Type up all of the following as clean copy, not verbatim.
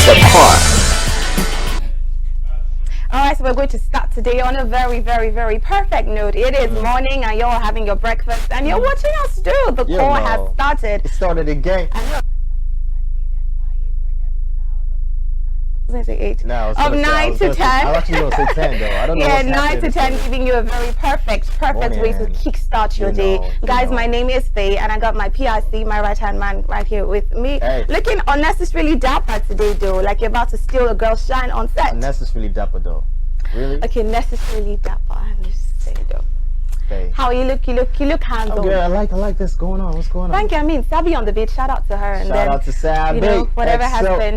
the part. Alright, so we're going to start today on a very, very, very perfect note. It is morning and you're having your breakfast and you're watching us do. The call has started. It started again. I know. I was going to say 8. No, of 9 to 10. I was actually going to say 10 though. I don't know. Yeah, 9 to 10, giving you a very perfect way to kickstart your day. Guys, my name is Faye and I got my PRC, my right hand man, right here with me. Hey. Looking unnecessarily dapper today though, like you're about to steal a girl's shine on set. Unnecessarily dapper though. Really? Okay, necessarily dapper. I'm just saying though. Hey. How you look handsome. Okay, I like this going on. What's going on? Thank you. I mean, Sabi on the beat. Shout out to her. And shout out to Sabi. You know, whatever has been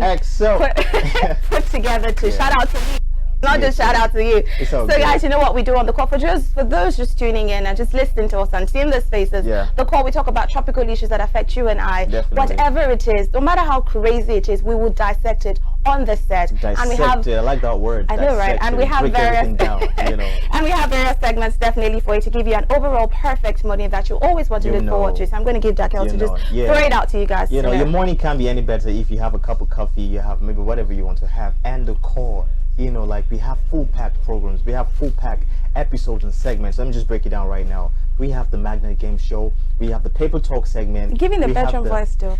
put together to shout out to me. Not just shout out to you. So guys, you know what we do on the call for those just tuning in and just listening to us and seeing the faces. The call, we talk about tropical issues that affect you and I. Definitely. Whatever it is, no matter how crazy it is, we will dissect it on the set. And we have, I like that word. I know, right? And we have various down, you know. And we have various segments definitely for you to give you an overall perfect morning that you always want to look forward to. So I'm going to give Jacquel to just throw it out to you guys. You know, your morning can't be any better if you have a cup of coffee, you have maybe whatever you want to have, and the core. You know, like we have full packed programs, we have full packed episodes and segments. Let me just break it down right now. We have the Magnet Game Show, we have the Paper Talk segment. Giving the bedroom voice though.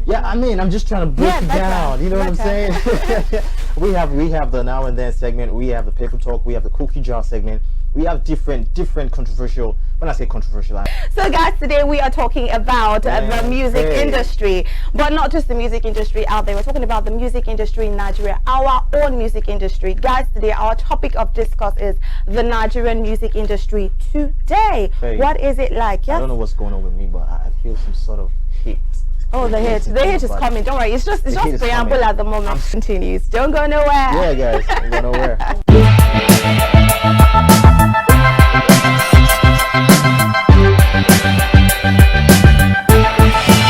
Yeah, I mean, I'm just trying to break it down. You know what I'm saying? we have the Now and Then segment, we have the Paper Talk, we have the Cookie Jar segment. We have different controversial, when I say controversial. So guys, today we are talking about the music industry, but not just the music industry out there. We're talking about the music industry in Nigeria, our own music industry. Guys, today our topic of discourse is the Nigerian music industry today. Hey, what is it like? Yes? I don't know what's going on with me, but I feel some sort of hate. Oh, the hate is coming. Don't worry, it's just preamble at the moment. Continues. Don't go nowhere. Yeah, guys, don't go nowhere.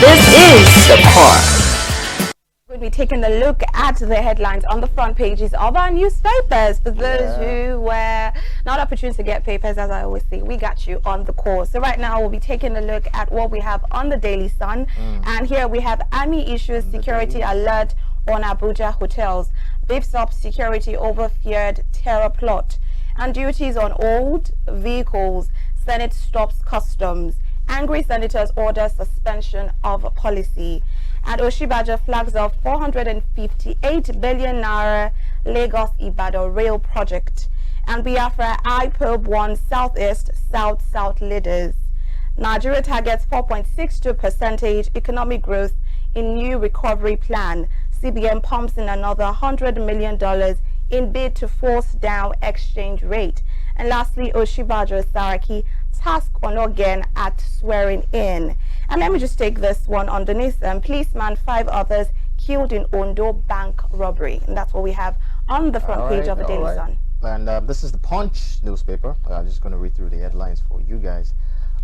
This is the part. We'll be taking a look at the headlines on the front pages of our newspapers. For those who were not opportune to get papers, as I always say, we got you on the call. So right now we'll be taking a look at what we have on the Daily Sun. And here we have Army issues security alert on Abuja hotels. Beefs up security over feared terror plot. And duties on old vehicles. Senate stops customs. Angry senators order suspension of policy. And Oshibaja flags off 458 billion naira Lagos-Ibadan rail project. And Biafra IPOB won Southeast South leaders. Nigeria targets 4.62% economic growth in new recovery plan. CBN pumps in another $100 million in bid to force down exchange rate. And lastly, Oshibaja Saraki task on again at swearing in. And let me just take this one underneath them. Policeman, 5 others killed in Ondo bank robbery. And that's what we have on the front page of the Daily Sun. And this is the Punch newspaper. I'm just going to read through the headlines for you guys.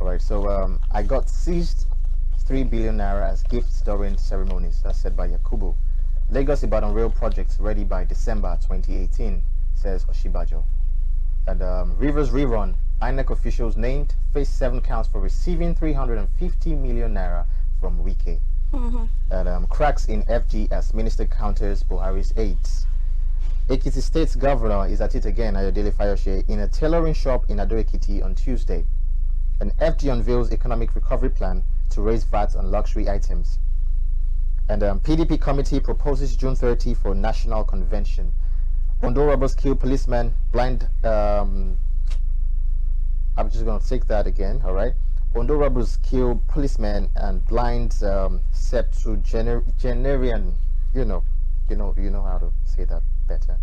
All right, so I got seized 3 billion naira as gifts during ceremonies, as said by Yakubu. Lagos-Ibadan rail projects ready by December 2018, says Oshibajo. And Rivers Rerun, INEC officials named, face 7 counts for receiving 350 million naira from Wike. And cracks in FG as minister counters Buhari's aides. Ekiti State's governor is at it again, Ayodele Fayose, in a tailoring shop in Ado-Ekiti on Tuesday. And FG unveils economic recovery plan to raise VAT on luxury items. And PDP committee proposes June 30 for national convention. Ondo robbers kill policeman, blind. I'm just going to take that again. All right. Ondo robbers kill policeman and blind septuagenarian. You know how to say that better.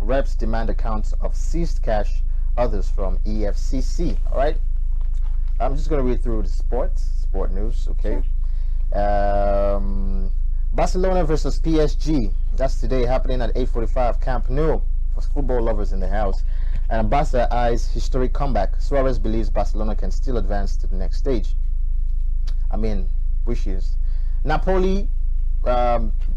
Reps demand accounts of seized cash. Others from EFCC. All right. I'm just going to read through the sport news. Okay. Barcelona versus PSG. That's today, happening at 8:45 Camp Nou for football lovers in the house. And Barca eyes historic comeback. Suarez believes Barcelona can still advance to the next stage. I mean, wishes. Napoli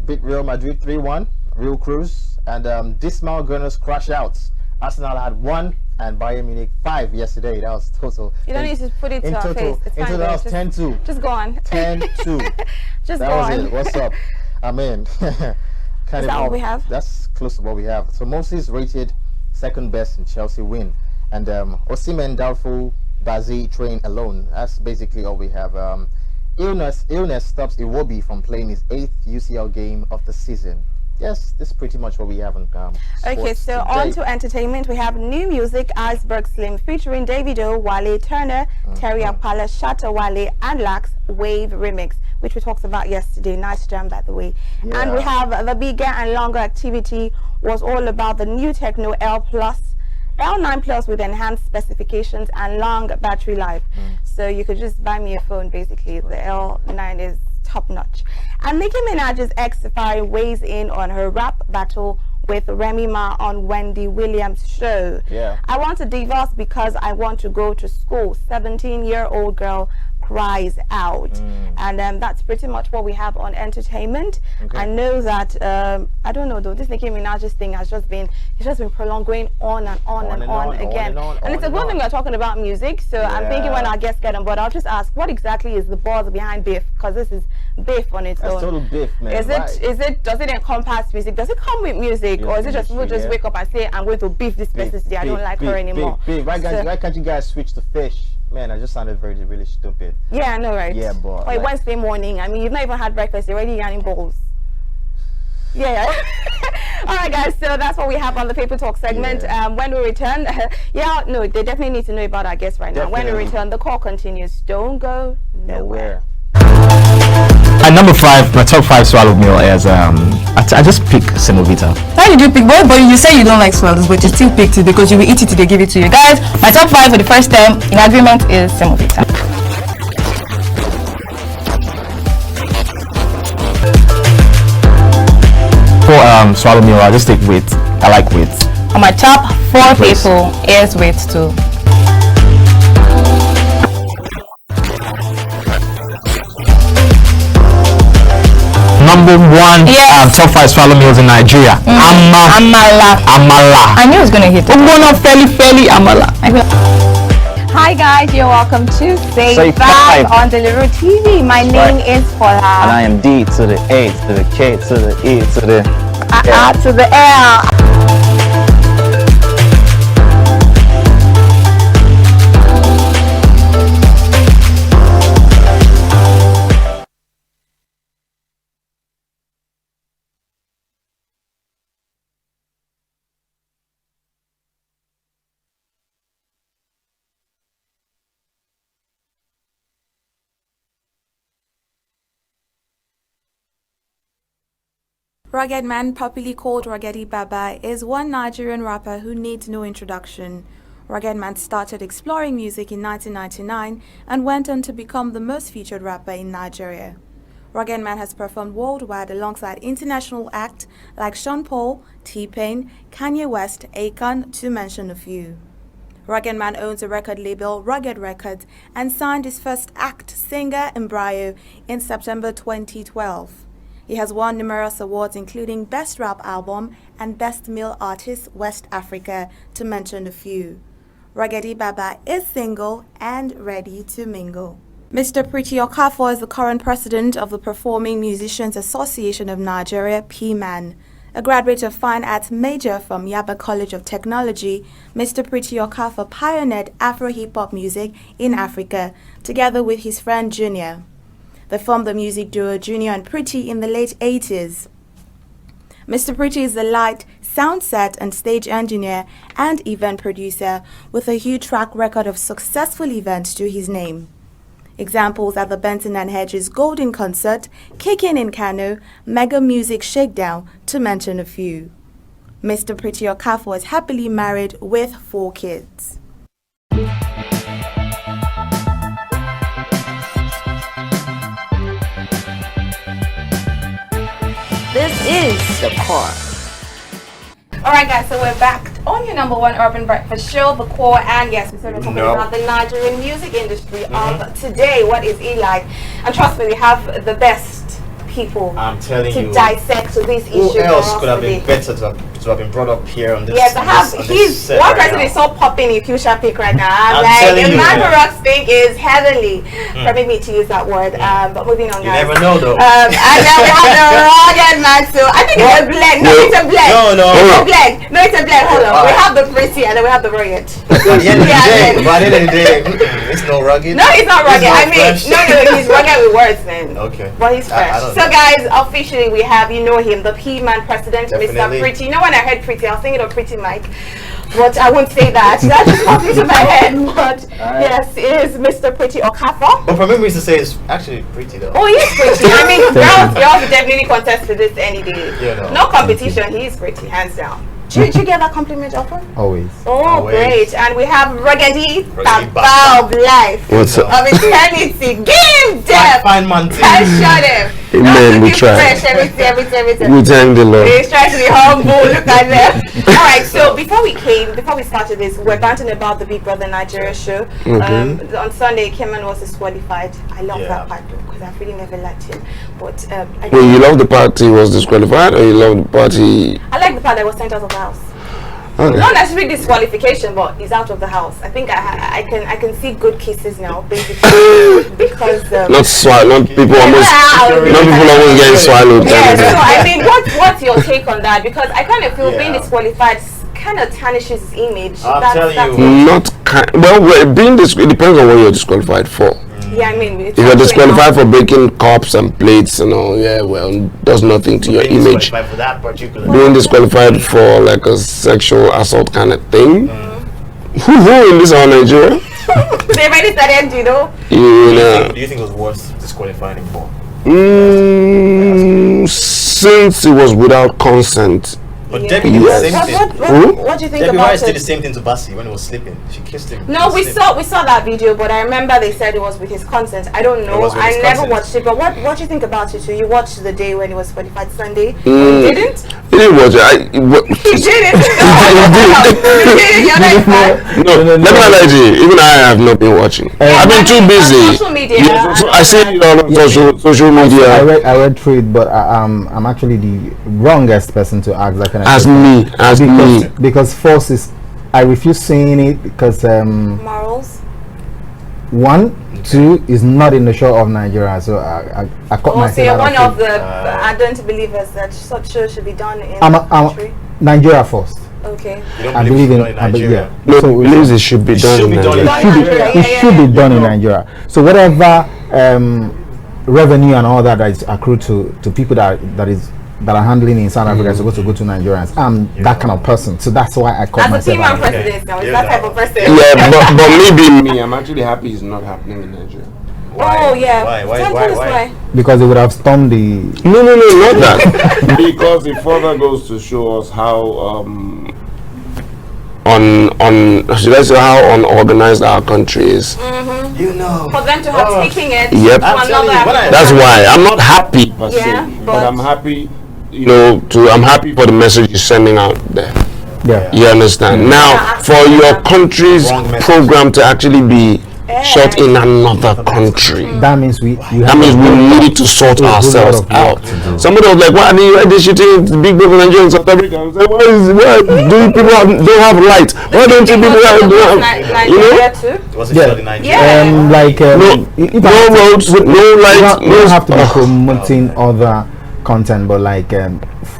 beat Real Madrid 3-1. Real Cruz. And dismal Gunners crash out. Arsenal had 1 and Bayern Munich 5 yesterday. That was total. You don't need to put it to our face. It's fine. That was 10-2. Just go on. 10-2. Just that go was on. It. What's up? I mean, Is that all we have? That's close to what we have. So Moses rated second best in Chelsea win, and Osimhen doubtful, Bazi train alone. That's basically all we have. Illness stops Iwobi from playing his 8th UCL game of the season. Yes, this is pretty much what we have on okay, so today. on to entertainment. We have new music, Iceberg Slim featuring Davido, Wale Turner, Terry Apala, Shatta Wale, and Lax Wave remix, which we talked about yesterday. Nice jam, by the way. Yeah. And we have the bigger and longer activity was all about the new Techno L9 Plus with enhanced specifications and long battery life. So you could just buy me a phone, basically. The L9 is top notch. And Nicki Minaj's ex-Safari weighs in on her rap battle with Remy Ma on Wendy Williams' show. Yeah. I want to divorce because I want to go to school. 17-year-old girl cries out. And that's pretty much what we have on entertainment. Okay. I know that I don't know though, this Nicki Minaj's thing has just been prolonged, going on and on again. And it's a good thing we're talking about music, so I'm thinking when our guests get on board, I'll just ask what exactly is the buzz behind Biff, because this is Biff on its own. That's total Biff, man. Does it encompass music? Does it come with music, or is it just we'll just wake up and say I'm going to beef this person today, I don't like her anymore? Why can't you guys switch to Fish? Man, I just sounded really stupid. Yeah, I know, right? Yeah, but like Wednesday morning, I mean, you've not even had breakfast, you're already yanning balls. Yeah. All right, guys, so that's what we have on the Paper Talk segment. When we return, they definitely need to know about our guests right now. When we return, the call continues. Don't go nowhere. At number 5, my top 5 swallow meal is I just pick Semovita. Why did you pick? But you say you don't like swallows, but you still picked it because you will eat it till they give it to you. Guys, my top 5 for the first time in agreement is Semovita. For swallow meal, I just take wheat. I like wheat. On my top 4 people is wheat too. Number 1 top 5 swallow meals in Nigeria. Amala. I knew it was gonna hit. Fairly amala. Hi guys, you're welcome to Say 5 on DelarueTV. My name is Fola. And I am D to the A to the K to the E to the to the L. Ruggedman, popularly called Ruggedy Baba, is one Nigerian rapper who needs no introduction. Ruggedman started exploring music in 1999 and went on to become the most featured rapper in Nigeria. Ruggedman has performed worldwide alongside international acts like Sean Paul, T-Pain, Kanye West, Akon, to mention a few. Ruggedman owns a record label, Rugged Records, and signed his first act, singer Embryo, in September 2012. He has won numerous awards including Best Rap Album and Best Male Artist West Africa, to mention a few. Ruggedy Baba is single and ready to mingle. Mr. Pretty Okafor is the current president of the Performing Musicians Association of Nigeria, PMAN. A graduate of Fine Arts major from Yaba College of Technology, Mr. Pretty Okafor pioneered Afro-hip-hop music in Africa, together with his friend Junior. They formed the music duo Junior and Pretty in the late 80s. Mr. Pretty is a light, sound set and stage engineer and event producer with a huge track record of successful events to his name. Examples are the Benson and Hedges Golden Concert, Kickin' in Kano, Mega Music Shakedown, to mention a few. Mr. Pretty Okafor is happily married with 4 kids. This is the car. Alright guys, so we're back on your number 1 urban breakfast show, The Core, and yes, we started talking about the Nigerian music industry of today. What is it like? And trust me, we have the best people I'm telling to you, dissect this issue. who else could have been better to to have been brought up here on this. Yes, I have. on this He's set one right person now. is so popping in future pick right now. I'm like telling the you, man man. rocks thing is heavenly. Permit me to use that word. But moving on, You guys. never know, though. And then we have the rugged man. So I think it's a blend. No, it's a blend. No. It's a blend. No, it's a blend. Hold on. We have the pretty and then we have the rugged. At the end of the day, Yeah, by the end of the day, it's no rugged. No, he's not rugged. It's I not mean, fresh. no, he's rugged with words, man. Okay. But he's fresh. I don't So, know. guys, officially we have, you know him, the PMAN president, Mr. Definitely. Pretty. You know, when I heard Pretty, I was thinking of Pretty Mike. But I won't say that. That just popped into my head. But yes, it is Mr. Pretty Okafor. But for me, we used to say it's actually pretty though. Oh, he is pretty. I mean, girls will definitely contest for this any day. Yeah, No competition. He is pretty, hands down. Did you get that compliment offer? Always. Oh, Always. great. And we have Ruggedy Ruggedy Papa of life. What's up? Of eternity. Give him depth. Fine man. thing. And shut him. Amen, we try. Fresh, everything. We thank the Lord. He's trying to be humble. Look at them. All right. So before we started this, we're banting about the Big Brother Nigeria show. On Sunday, PMAN was disqualified. I love that part because I've really never liked him. But Wait, you love the party was disqualified, or you love the party? I like the part that was sent out of the house. Okay. Not necessarily disqualification, but he's out of the house. I think I can see good cases now, basically, because Not people almost getting swallowed. Yeah, so I mean, what's your take on that? Because I kind of feel being disqualified kind of tarnishes his image. I'll tell you. It depends on what you're disqualified for. Yeah, I mean, If you're disqualified for breaking cups and plates and all, does nothing to your Being image. disqualified for that particular. Being disqualified for like a sexual assault kind of thing. Who in this our Nigeria? They already started, you know. Do you think it was worth disqualifying him for? Since it was without consent. But Debbie did the same thing. What do you think Debbie about Rice did the it? same thing to Bassi when he was sleeping. She kissed him. No, we saw that video, but I remember they said it was with his consent. I don't know. was with I his never consent. watched it. But what do you think about it? So you watched the day when he was 45 Sunday? You didn't? He didn't watch it. He didn't. You're not a fan. No, let me not lie to you. Even I have not been watching. I've been too busy. Social media. Yeah, so I see it on social media. I read through it, but I'm actually the wrongest person to ask that kind of As me. because force is, I refuse saying it because Morals. 1, 2 is not in the show of Nigeria, so I cut Oh, so myself you're out one of of it. the ardent believers that such shows should be done in I'm the country. Nigeria first. Okay. You don't I believe believe it's in done in Nigeria. No, So believes it should be It done should in be done in Nigeria. it should be done in Nigeria. So whatever revenue and all that is accrued to people that are handling in South Africa is supposed to go to Nigerians. I'm that kind of person, so that's why I call As a myself PMAN out. president now, is Yeah, that no. type of person? Yeah, but me being me, I'm actually happy it's not happening in Nigeria. Oh yeah. Why? Tell us why. Because they would have stormed the. No, not that. Because it further goes to show us how should I say how unorganized our country is. You know. For them to have taken it Yep. to I'm telling you, another. when I- That's why I'm not happy per Yeah, se, but- but I'm happy. I'm happy for the message you're sending out there. Yeah. You understand? Now, for your country's Wrong message. program to actually be shot in another country, That means we that means we need to sort ourselves out. Somebody was like, "Why are they shooting the Big Brother Nigeria in South Africa?" I was like, "Why do people don't have light? Why don't you people have, Nigeria too? Was it Yeah. shot in Nigeria? Yeah. like no roads, no you light, don't have to be no." promoting other content, but like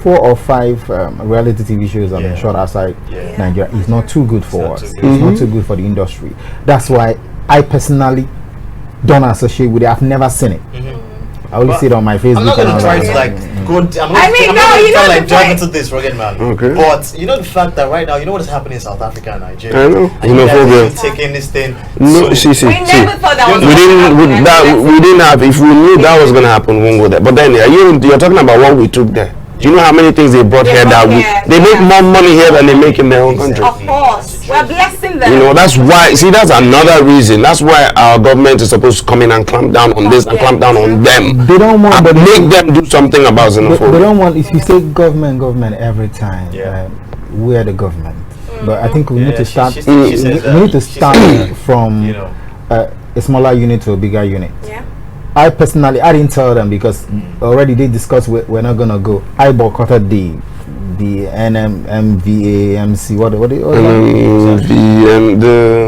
4 or 5 reality TV shows have been shot outside Nigeria. It's not too good for us. It's not too good for the industry. That's why I personally don't associate with it. I've never seen it. I always see it on my Facebook. I'm not going to and all try that. to like go. I'm I mean, I'm no, not you know gonna the like dive point. into this, rugged man. Okay. But you know the fact that right now, you know what is happening in South Africa and Nigeria. I know. And you guys Xenophobia. are taking this thing. No, so- see. We never thought that was We didn't have. If we knew that was gonna happen, we won't go there. But then you're talking about what we took there. Do you know how many things they brought They here brought that here, they make more money here than they make in their own country? Of course, we're blessing them. That's why. See, that's another reason. That's why our government is supposed to come in and clamp down on this and clamp down on them. They don't want, And but make them do something about they xenophobia. don't want. If you say government every time, we're the government. But I think we need to start. she We says that. need to She start says, from you know. a smaller unit to a bigger unit. Yeah. I personally, I didn't tell them because already they discussed we're not gonna go. I boycotted the the NMVAMC, what the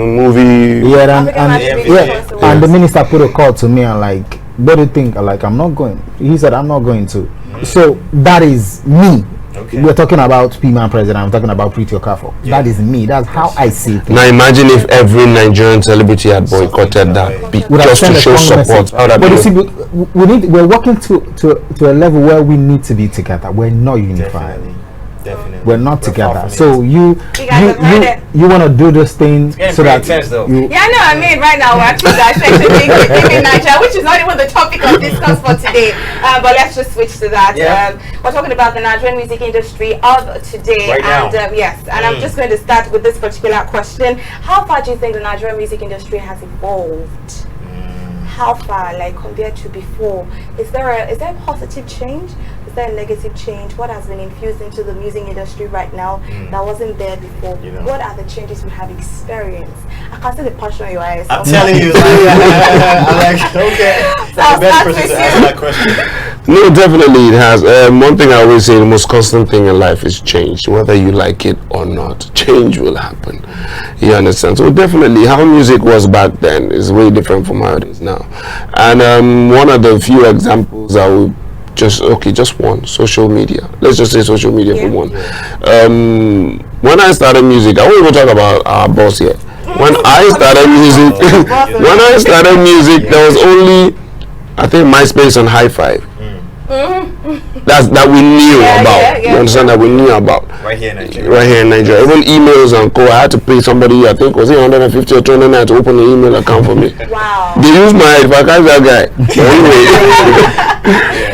movie. Yeah, African National Music Festival. and the minister put a call to me and like, what do you think? Like, I'm not going. He said, I'm not going to. So that is me. Okay. We're talking about PMAN president. I'm talking about Pretty Okafo. That is me. That's how I see it. Now imagine if every Nigerian celebrity had boycotted that Would have just sent to a show strong support. message. How that But you be? see, we're working to a level where we need to be together. We're not unified. Definitely. We're not far together. from it. So you guys have heard it. want to do this thing so that you. Yeah, no, I mean, right now we're actually dissecting in Nigeria, which is not even the topic of discuss for today. But let's just switch to that. Yeah. We're talking about the Nigerian music industry of today. Right now. And yes, and I'm just going to start with this particular question. How far do you think the Nigerian music industry has evolved? How far, like compared to before? Is there a positive change? Is there a negative change? What has been infused into the music industry right now that wasn't there before? You know. What are the changes we have experienced? I can see the passion in your eyes. I'm telling you, I'm like, okay. So That's the best I'll person start to answer that question. No, definitely it has. One thing I always say, the most constant thing in life is change. Whether you like it or not, change will happen. You understand? So definitely, how music was back then is way different from how it is now. And one of the few examples I will just one, social media. Let's just say social media for one. When I started music, I won't even talk about our boss here. When I started music, there was only, I think, MySpace and High Five. That we knew about. You understand, that we knew about. Right here in Nigeria. Right here in Nigeria. Even emails and co, I had to pay somebody, I think was it 150 or 200 to open the email account for me. Wow. They used my if I catch that guy. Anyway.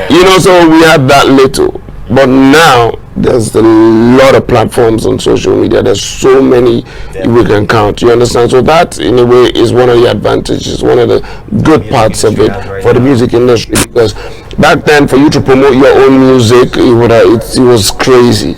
You know, so we had that little. But now there's a lot of platforms on social media. There's so many we can count. You understand? So that in a way is one of the advantages, one of the good parts of it for the music industry, because back then for you to promote your own music, it was crazy.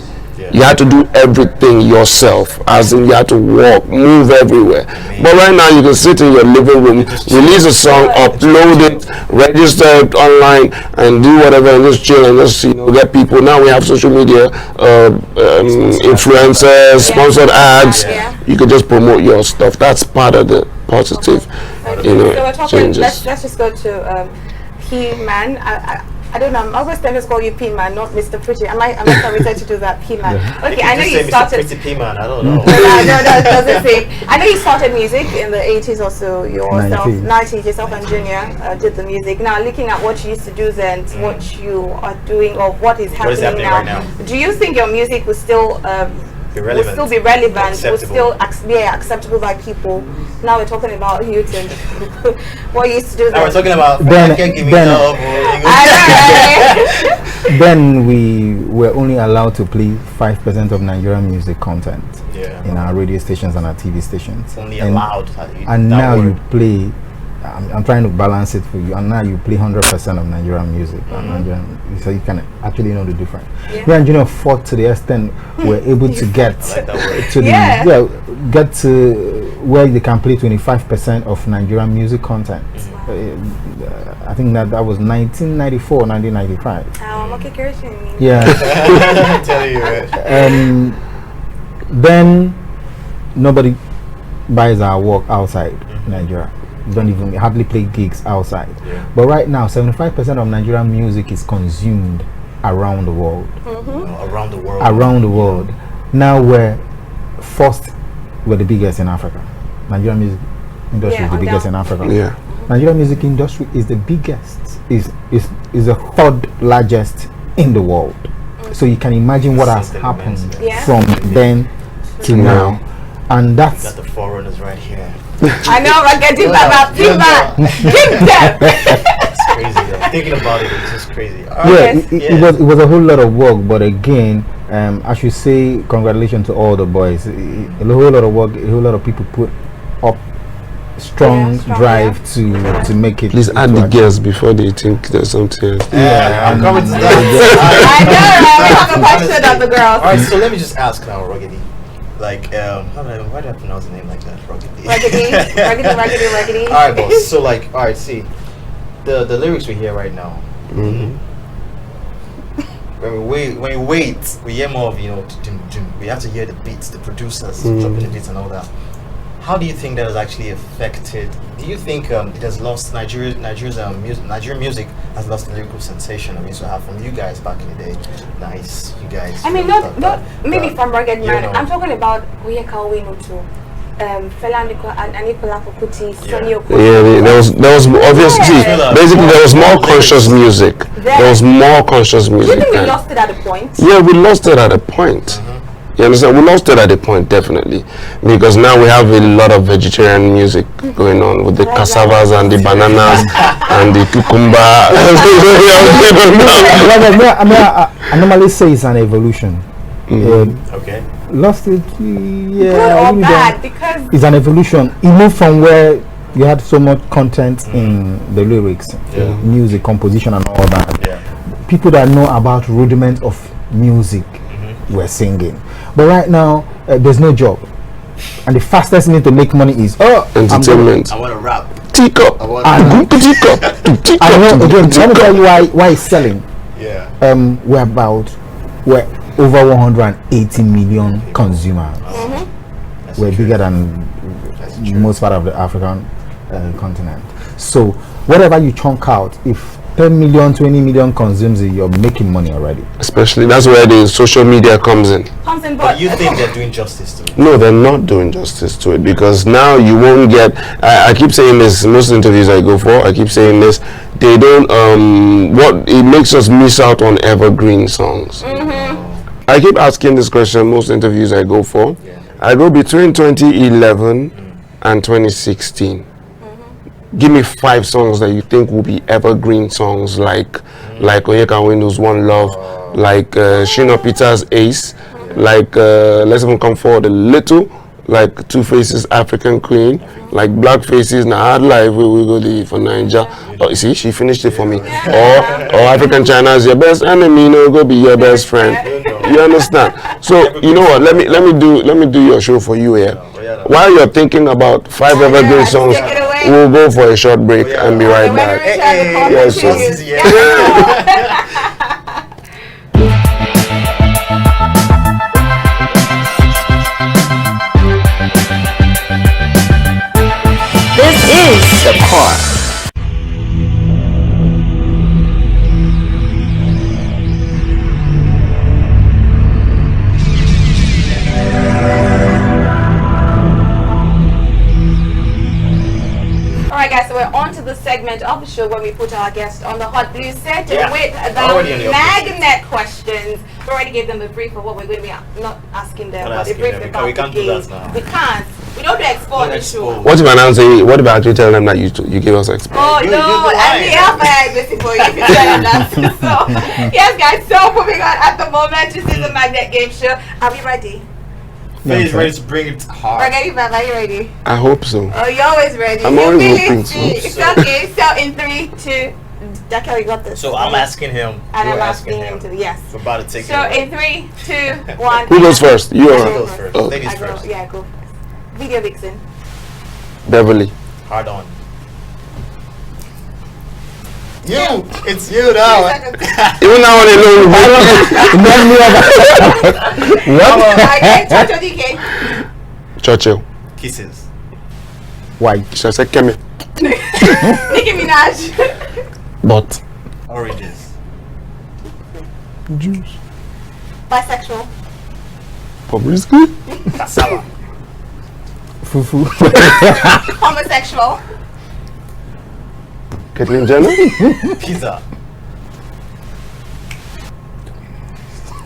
You had to do everything yourself, as in you had to walk, move everywhere. But right now you can sit in your living room, release a song, upload it, register it online, and do whatever, and just chill and just get people. Now we have social media, influencers, sponsored ads. You can just promote your stuff. That's part of the positive, So we're talking. changes. Let's just go to PMAN. I don't know. I'm always trying to call you PMAN, not Mr. Pretty. Am I permitted to do that, PMAN? Okay, I know you started. Mr. Pretty PMAN, I don't know. No, that doesn't say. I know you started music in the 80s or so. Yourself, 90s, yourself and Junior did the music. Now, looking at what you used to do then, what you are doing, or what is happening, right now? Do you think your music will still be relevant, will still be acceptable by people? Now we're talking about youth and what you used to do. Now we're talking about then we were only allowed to play 5% of Nigerian music content in our radio stations and our TV stations. Only allowed. And now you play. I'm trying to balance it for you. And now you play 100% of Nigerian music, so you can actually know the difference. Me and Junior fought to the extent we're able to get get to where they can play 25% of Nigerian music content. I think that was 1994, 1995. I'm okay, Kirsten. Yeah. I'm telling you. Then nobody buys our work outside Nigeria. Don't even hardly play gigs outside. But right now 75% of Nigerian music is consumed around the world. Around the world. Now we're the biggest in Africa. Nigerian music industry is the biggest in Africa. Nigerian music industry is the biggest, is the third largest in the world. So you can imagine what has happened from then to now. And that's got the foreigners right here. I know, Ruggedman, about PMAN. Give them. It's crazy though. Thinking about it, it's just crazy. It was a whole lot of work, but again, I should say congratulations to all the boys. A whole lot of work, a whole lot of people put up strong drive to make it. Please add the girls before they think there's something else. I'm coming to that. I know, we have a question of the girls. Alright, so let me just ask now, Ruggedy. Like, why did I pronounce the name like that? Ruggedy. Ruggedy. Alright, boss. So, like, alright, see, the lyrics we hear right now. when we wait, we hear more of we have to hear the beats, the producers dropping the beats and all that. How do you think that has actually affected? Do you think it has lost Nigerian music has lost the lyrical sensation we used to have from you guys back in the day? Nice, you guys. I mean, not maybe from Ruggedman. I'm talking about Oyeka Owenu too. Fela and Nicola Kuti, Sonny Okoye. Yeah, there was obviously basically there was more conscious music. There was more conscious Do music. you think we lost it at a point? Yeah, we lost it at a point. You understand? We lost it at a point, definitely, because now we have a lot of vegetarian music going on with the cassavas and the bananas and the cucumber. I normally say it's an evolution. Okay. Lost it, yeah. Good or really bad? Because it's an evolution. It moved from where you had so much content in the lyrics, music, composition, and all that. Yeah. People that know about rudiments of music were singing, but right now there's no job, and the fastest way to make money is entertainment. I want to rap. Teacup. I know again. Let me tell you why it's selling. Yeah. We're over 180 million consumers. We're bigger than most part of the African continent. So whatever you chunk out, if 10 million, 20 million consumes it, you're making money already. Especially that's where the social media comes in. But you think they're doing justice to it? No, they're not doing justice to it, because now you won't get. I keep saying this. Most interviews I go for, I keep saying this. They don't. What it makes us miss out on evergreen songs. I keep asking this question. Most interviews I go for, I go between 2011 and 2016. Give me 5 songs that you think will be evergreen songs, like Oyeka Owenu's One Love, like Shina Peter's Ace, like let's even come forward a little, like Two Faces African Queen, like Black Faces Na Hard Life we go the for Niger. Oh, see, she finished it for me. Or African China's Your Best Enemy, go be your best friend. You understand? So you know what? Let me do your show for you here. While you're thinking about 5 evergreen songs, we'll go for a short break and be right back. Yes, This is the core. Alright guys, so we're on to the segment of the show where we put our guest on the hot blue set with Already on the the magnet questions. We already gave them a brief of what we're going to be not asking them, but a brief about we can't the do game. that now. We can't. We don't do expo on the show. What if I now say? What if I actually tell them that you gave us expo? Oh no, I'm the alpha for you if you tell them that. So yes guys, so moving on at the moment, this is the magnet game show. Are we ready? Faye's ready to bring it hard. Are you ready? I hope so. Oh, you're always ready. I'm always hoping so. It's okay. So in 3, 2, Dakar, we got this. So I'm asking him. And You're I'm asking him to, yes. We're about to take So it. in 3, 2, 1. Who goes first? You I or go goes first. Oh. Ladies I go, first. yeah, go first. Video Vixen. Beverly. Hard on. You! It's you now. Even now when they know Okay, Chacho DK. Churchill. Kisses. Why? Should I say Kemi? Nicki Minaj. But Oranges. juice. Bisexual. Bobrisky. Cassava. Fufu. Homosexual. Caitlyn Jenner. Pizza.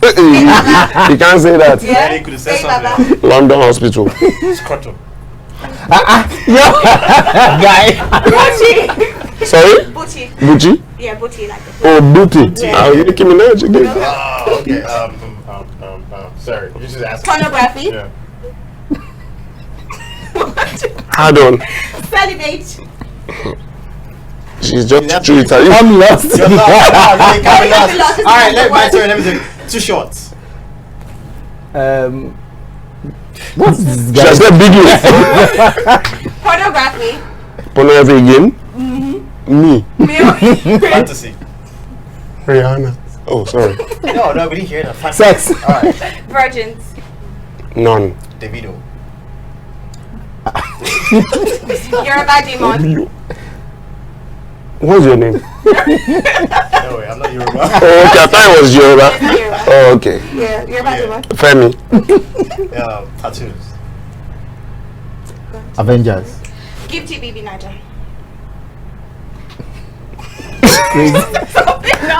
You can't say that. Yeah, you could have said Say something. Baba. London Hospital. Scrotum. Guy. Booty. Sorry? Booty. Gucci? Yeah, booty like that. Oh, Booty. Yeah. Nicki Minaj again. Oh, okay. Sorry. You just asked. Pornography. Yeah. Hard on. Celibate. She's just That's true it. Italian. I'm lost. You're not. Really can't be Lost. lost. All right, let me do 2 shots. What's this She guy? has said big lips. Pornography. Pornography again? Me. Male. Fantasy. Rihanna. Oh, sorry. No, we didn't hear that. Sex. All right. Virgins. None. Davido. Yoruba demon. What's your name? No way, I'm not Yoruba. Oh, okay. I thought it was Yoruba. Oh, okay. Yeah, Yoruba demon. Femi. Tattoos. Avengers. Give TBB Niger.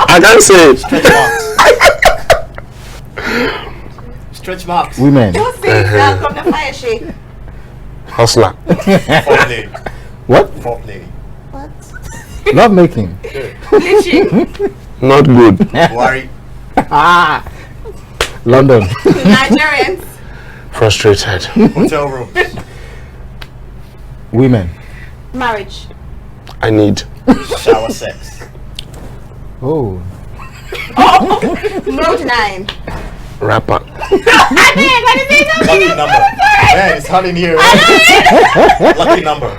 I can't say it. Stretch marks. Women. Don't say it now, come the fire shake. Hustler. Fourth lady. What? Fourth lady. Love making. Not good. Worry. London. Nigerians. Frustrated. Hotel room. Women. Marriage. I need. Shower sex. Oh. Mode 9. Rapper. Lucky number. Man, it's hot in here. Lucky number.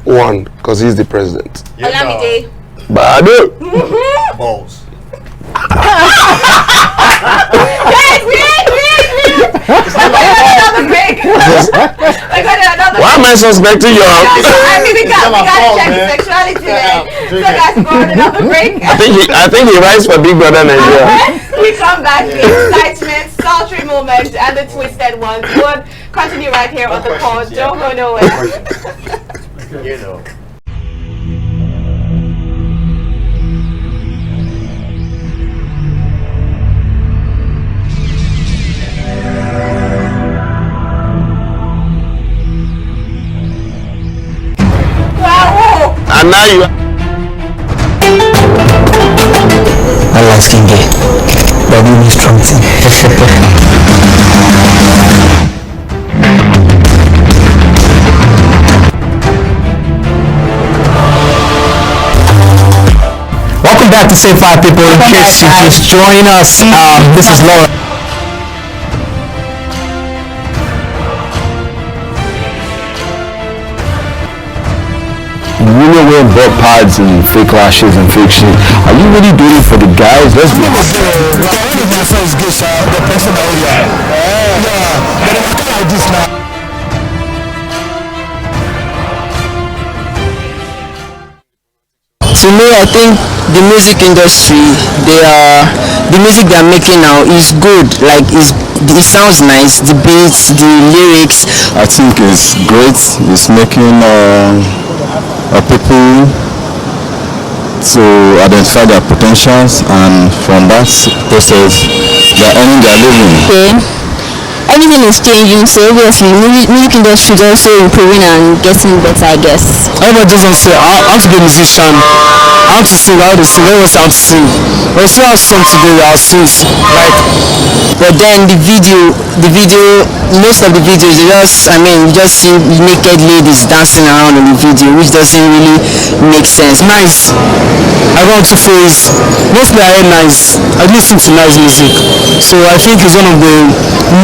1, because he's the president. Yeah, Olamide. Bado. Balls. Another break. Why am I suspecting you? I mean, we got my to fault, check man. sexuality, man. So Drink guys, go on another break. I think he writes for Big Brother Nigeria. We come back with excitement, sultry moments, and the twisted ones. We'll continue right here on the pause. Don't go nowhere. You know. And now you. I like skin gay. Body me strong thing. Welcome back to Say 5 People. In case you just join us, this is Laura. You know wearing butt pads and fake lashes and fake shit. Are you really doing it for the guys? Let's be To me, I think the music industry, the music they are making now is good. Like it sounds nice. The beats, the lyrics. I think it's great. It's making people to identify their potentials, and from that process, they are earning their living. Okay. Everything is changing, so obviously music industry is also improving and getting better, I guess. Everybody doesn't say, I want to be a musician, I want to sing, I want to sing, everyone say I want to sing. But if you have song today, I'll sing. Like, but then the video, most of the videos, you just see naked ladies dancing around in the video, which doesn't really make sense. Nice. I want to phrase, mostly I hear nice. I listen to nice music. So I think it's one of the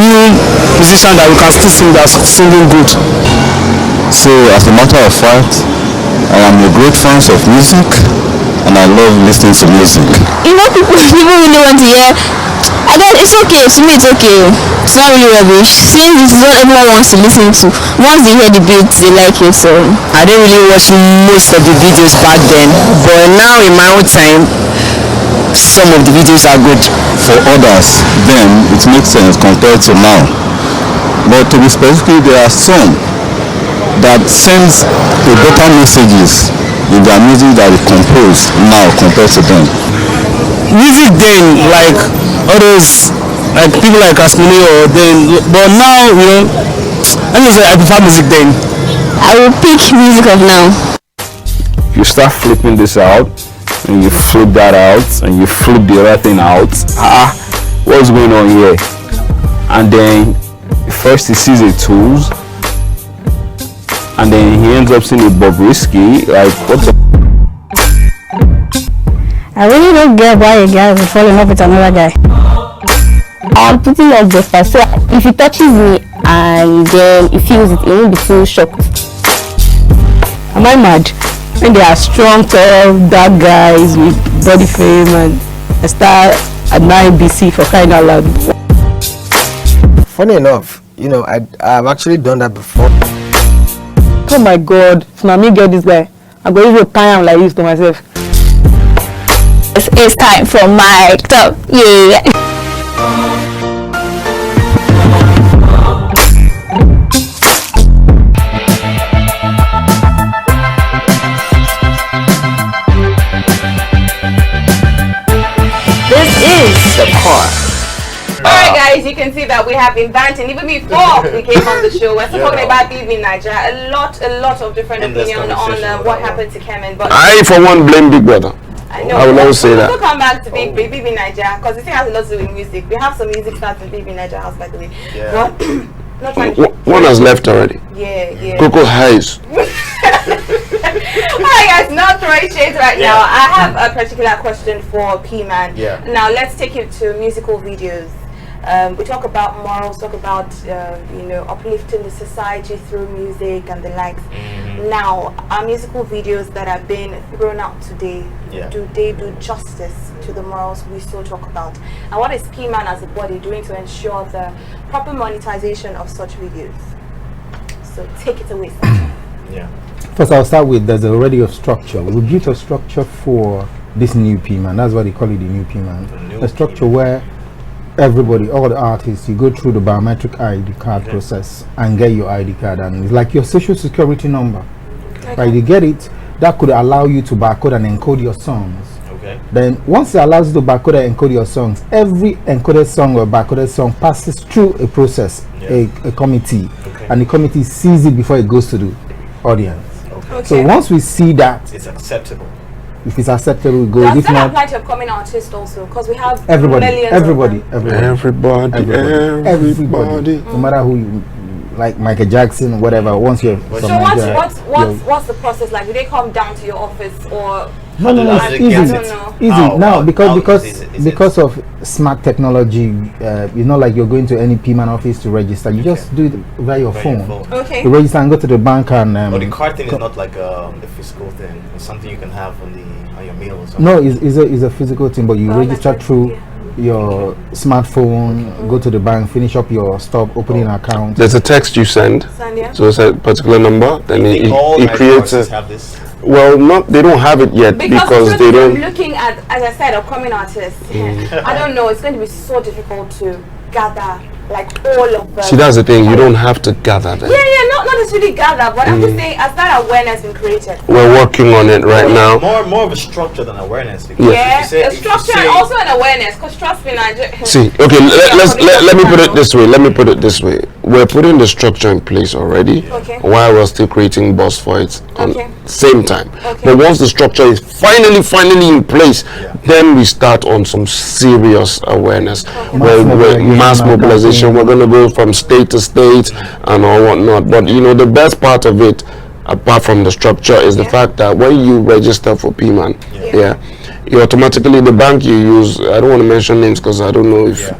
new musicians that we can still sing that's singing good. So, as a matter of fact, I am a great fan of music, and I love listening to music. You know, people really want to hear. I guess it's okay. To me, it's okay. It's not really rubbish. Since this is what everyone wants to listen to. Once they hear the beats, they like it. So I didn't really watch most of the videos back then, but now in my own time, some of the videos are good. For others, then it makes sense compared to now. But to be specific, there are some that sends a better messages in their music that we compose now compared to them. Music then, like others, like people like Asmini or then, but now, you know, I prefer music then. I will pick music of now. You start flipping this out, and you flip that out, and you flip the other thing out. What's going on here? And then first he sees a tools, and then he ends up seeing a Bobrisky. Like, what the? I really don't get why a guy would fall in love with another guy. I'm pretty like this, so if he touches me and then he feels it, he won't be too shocked. Am I mad? When there are strong, tall, dark guys with body frame and I start at 9 BC for crying out loud. Funny enough, you know, I've actually done that before. Oh my God, if na me get this guy, I'm going to tie him like this to myself. It's time for my top. Yeah. This is the part. Alright guys, you can see that we have been banting even before we came on the show. We're still talking about BB Nigeria. A lot of different opinion on what happened to Kemen. But I, for one, blame Big Brother. I know. I will always say that. We'll come back to BB Nigeria because it has a lot to do with music. We have some music stars in BB Nigeria house, by the way. Yeah. But not trying to One has left already. yeah. Coco Hayes. Alright guys, not throwing shades right now. I have a particular question for PMAN. Yeah. Now let's take you to musical videos. We talk about morals, talk about uplifting the society through music and the likes. Now, our musical videos that have been thrown out today, do they do justice to the morals we so talk about? And what is PMAN as a body doing to ensure the proper monetization of such videos? So take it away, Sasha. First, I'll start with there's already a structure. We built a structure for this new PMAN. That's why they call it the new PMAN. A structure where everybody, all the artists, you go through the biometric ID card process and get your ID card, and it's like your social security number. Right, you get it, that could allow you to barcode and encode your songs. Then once it allows you to barcode and encode your songs, every encoded song or barcoded song passes through a process, a committee, and the committee sees it before it goes to the audience. So once we see that it's acceptable. If it's acceptable, we go. Does if that not, apply to upcoming artists also? Because we have everybody, millions everybody, of them. everybody, no matter who you, like Michael Jackson, whatever. Once you're so what's the process like? Do they come down to your office or? No, it's easy. Now because of smart technology, like you're going to any PMAN office to register. You just do it via your phone. Okay. You register and go to the bank and. But the card thing is not like the physical thing. It's something you can have on your mail or something. No, it's a physical thing, but you register through your smartphone, go to the bank, finish up your stop, opening an account. There's a text you send, so it's a particular number, then it creates a. Have this? Well, they don't have it yet because they don't. Looking at, as I said, upcoming artists, I don't know. It's going to be so difficult to gather like all of them. See, that's the thing. You don't have to gather them. Yeah, not necessarily gather, but I'm just saying, as that awareness been created. We're working on it right now. More of a structure than awareness. Yeah, a structure and also an awareness. Because trust me, Nigeria. See, okay, let me put it this way. Let me put it this way. We're putting the structure in place already, while we're still creating buzz for it on same time. But once the structure is finally in place, then we start on some serious awareness, mass mobilization. We're going to go from state to state and all whatnot. But the best part of it, apart from the structure, is the fact that when you register for PMAN, you automatically, the bank you use, I don't want to mention names because I don't know if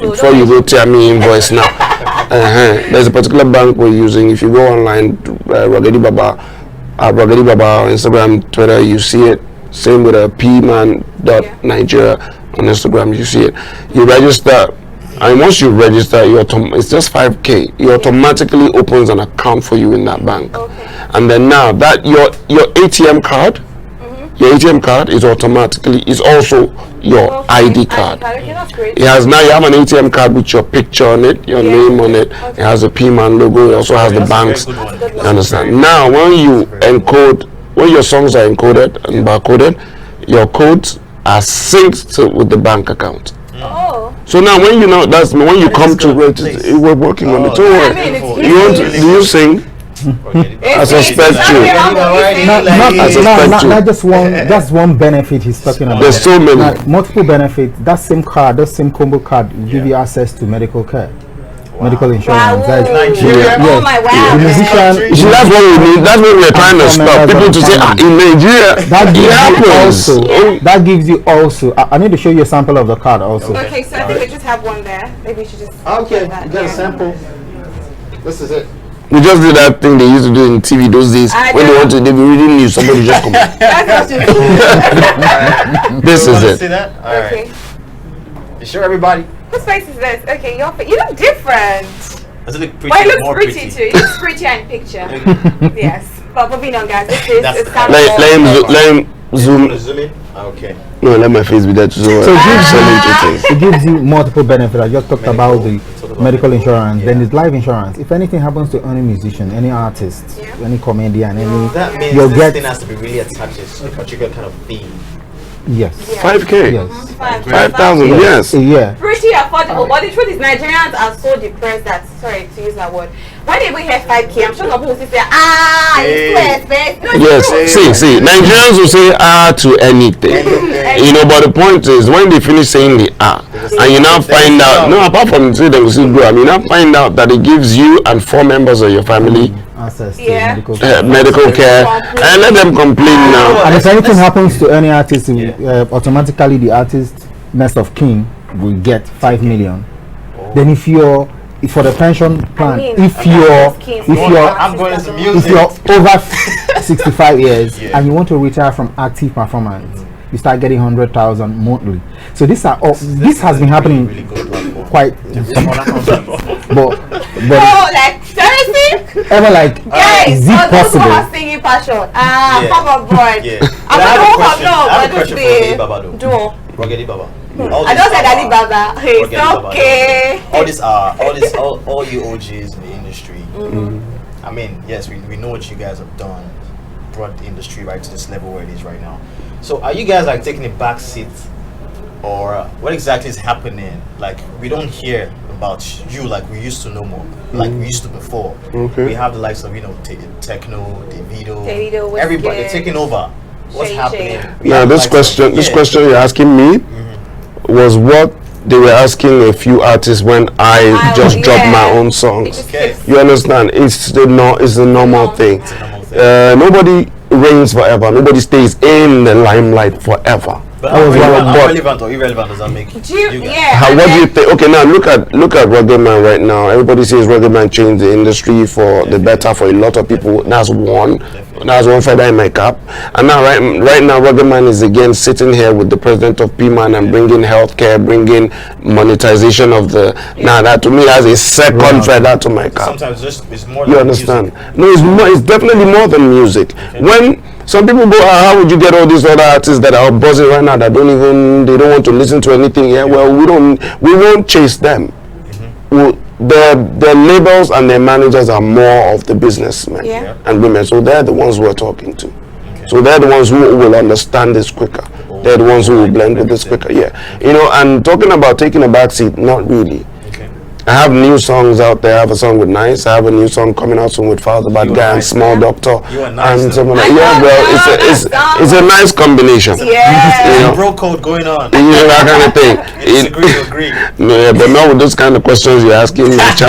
before you go tell me invoice now. There's a particular bank we're using. If you go online, Ruggedy Baba on Instagram, Twitter, you see it. Same with PMAN.Nigeria on Instagram, you see it. You register, and once you register, it's just 5K. It automatically opens an account for you in that bank. And then now that your ATM card, your ATM card is also your ID card. It has now, you have an ATM card with your picture on it, your name on it. It has a PMAN logo. It also has the banks. You understand? Now, when your songs are encoded and barcoded, your codes are synced with the bank account. So now when you come to register, we're working on it. Don't worry. Do you sing? I suspect you. Not just one. That's one benefit he's talking about. There's so many. Multiple benefits. That same card, that same combo card, give you access to medical care. Medical insurance. Nigeria. Oh my wow. The musician. See, that's what we need. That's what we're trying to stop people to say in Nigeria. That gives you also. I need to show you a sample of the card also. Okay, so I think we just have one there. Maybe we should just. Okay, get a sample. This is it. We just did that thing they used to do in TV those days. When they be reading news, somebody just come. This is it. See that? All right. Okay. You sure, everybody? Whose face is this? Okay, you look different. Does it look pretty? Well, it looks more pretty too. It looks prettier in picture. Yes. But moving on, guys. This is Let him zoom. Zoom in. Okay. No, let my face be there too. So it gives you multiple benefits. I just talked about the medical insurance, then there's life insurance. If anything happens to any musician, any artist, any comedian, That means you'll this get thing has to be really attached to a particular kind of theme. yes. 5K. Yes. 5,000. Yes. Yeah. Pretty affordable, but the truth is Nigerians are so depressed that, sorry to use that word, when they hear 5K, I'm sure some people will say, it's too expensive. No, Yes, see, Nigerians will say to anything. You know, but the point is, when they finish saying the and you now find out, no, apart from say they will still grow, I mean, now find out that it gives you and 4 members of your family access to medical care, and let them complain now. And if anything happens to any artist, automatically the artist next of kin will get 5 million. Then if you're for the pension plan, if you're over 65 years and you want to retire from active performance, you start getting 100,000 monthly. So this has been happening quite but like seriously? Ever like is it possible? Singing passion. Come on board. I'm not duo. Ruggedman Baba. I don't say Daddy Baba. It's okay. All you OGs in the industry. I mean, yes, we know what you guys have done, brought the industry right to this level where it is right now. So are you guys like taking a back seat, or what exactly is happening? Like, we don't hear about you like we used to know more, like we used to before. We have the likes of Techno, Davido, everybody taking over. What's happening? Now this question you're asking me was what they were asking a few artists when I just dropped my own songs. You understand? It's the normal thing. Nobody reigns forever. Nobody stays in the limelight forever. But how relevant or irrelevant does that make you guys? What do you think? Okay, now look at Ruggedman right now. Everybody says Ruggedman changed the industry for the better for a lot of people. That's one feather in my cap. And now right now Ruggedman is again sitting here with the president of PMAN and bringing healthcare, bringing monetization of the. Now that to me that's a second feather to my cap. Sometimes it's more. You understand? Music. No, it's more. It's definitely more than music. When some people go, how would you get all these other artists that are buzzing right now that they don't want to listen to anything here? Well, we won't chase them. The labels and their managers are more of the businessmen and women, so they're the ones we're talking to. So they're the ones who will understand this quicker. They're the ones who will blend with this quicker. And talking about taking a backseat, not really. I have new songs out there. I have a song with Nice. I have a new song coming out soon with Father Bad Guy and Small Doctor. And someone it's a nice combination. Bro code going on. That kind of thing. Agree. No, but not with those kind of questions you're asking me. But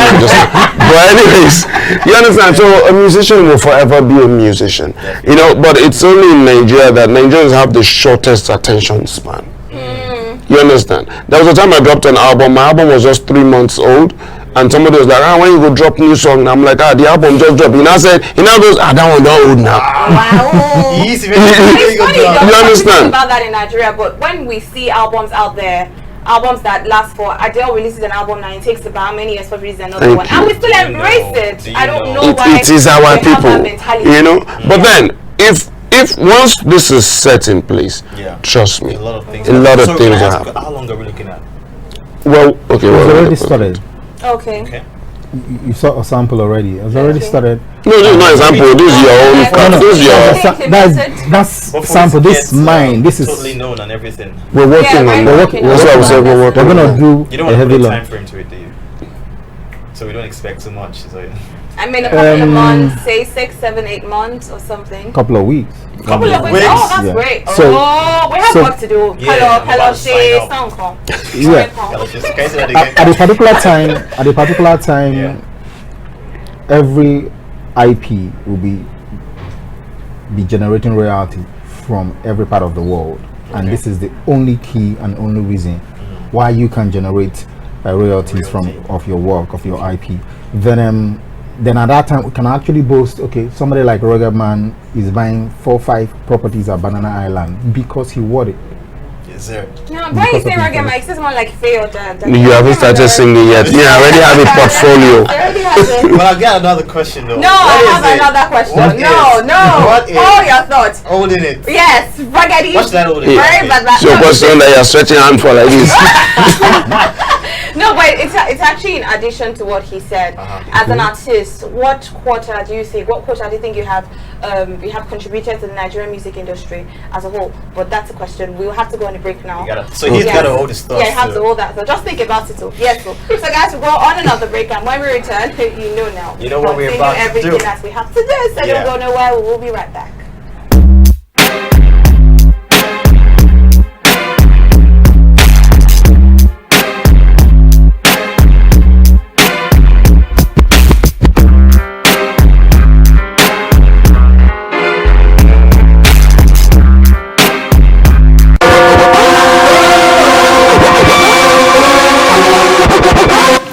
anyways, you understand? So a musician will forever be a musician. But it's only in Nigeria that Nigerians have the shortest attention span. You understand? There was a time I dropped an album. My album was just 3 months old, and somebody was like, when you go drop new song? And I'm like, the album just dropped. He now goes, that one not old now. Wow. It's funny, you understand? About that in Nigeria, but when we see albums out there, albums that last for Adele releases an album now, it takes about how many years for release another one, and we still embrace it. I don't know why. It is our people, But then if once this is set in place, trust me, a lot of things will happen. How long are we looking at? Well, okay, it's already started. Okay. You saw a sample already. It's already started. No, this is not a sample. This is your own. That's sample. This is mine. This is totally known and everything. We're working on. That's why we said we're working. We're gonna do you don't want to put a time frame to it, do you? So we don't expect too much. So I mean, a couple of months, say 6, 7, 8 months or something. Couple of weeks. Couple of weeks. Oh, that's great. So, we have work to do. Hello, Shay, sound call. At a particular time, every IP will be generating royalty from every part of the world, and this is the only key and only reason why you can generate royalties of your work, of your IP. Then then at that time we can actually boast, okay, somebody like Ruggedman is buying 4-5 properties at Banana Island because he wore it. Yes, sir. No, why you say Ruggedman? It's just more like failed. You haven't started singing yet. Yeah, I already have a portfolio. Well, I'll get another question though. No, I have another question. What is Hold your thoughts. holding it? Yes, Ruggedy. What's that holding it? Very bad. So, question that you're stretching hand for like this. No, but it's actually in addition to what he said. As an artist, what quarter do you think you have contributed to the Nigerian music industry as a whole? But that's a question. We'll have to go on a break now. So he's got to hold his thoughts. Yeah, you have to hold that. So just think about it. So yes. So guys, we'll go on another break, and when we return, you know now. You know what we're about to do. Everything that we have to do. So don't go nowhere. We'll be right back.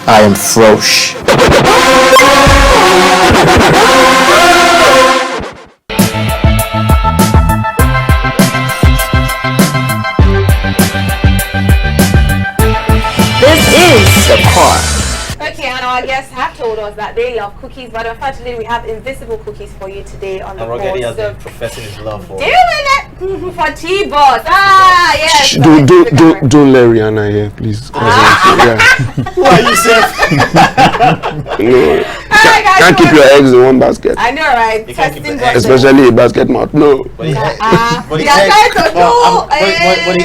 I am Frosh. This is the car. Okay, and our guests have told us that they love cookies, but unfortunately we have invisible cookies for you today on the board. Has been professing his love for doing it for T-Boss. Ah, yes. Don't let Rihanna here, please. Who are you, sir? No. Can't keep your eggs in one basket. I know, right? Especially a basket mouth. No. But the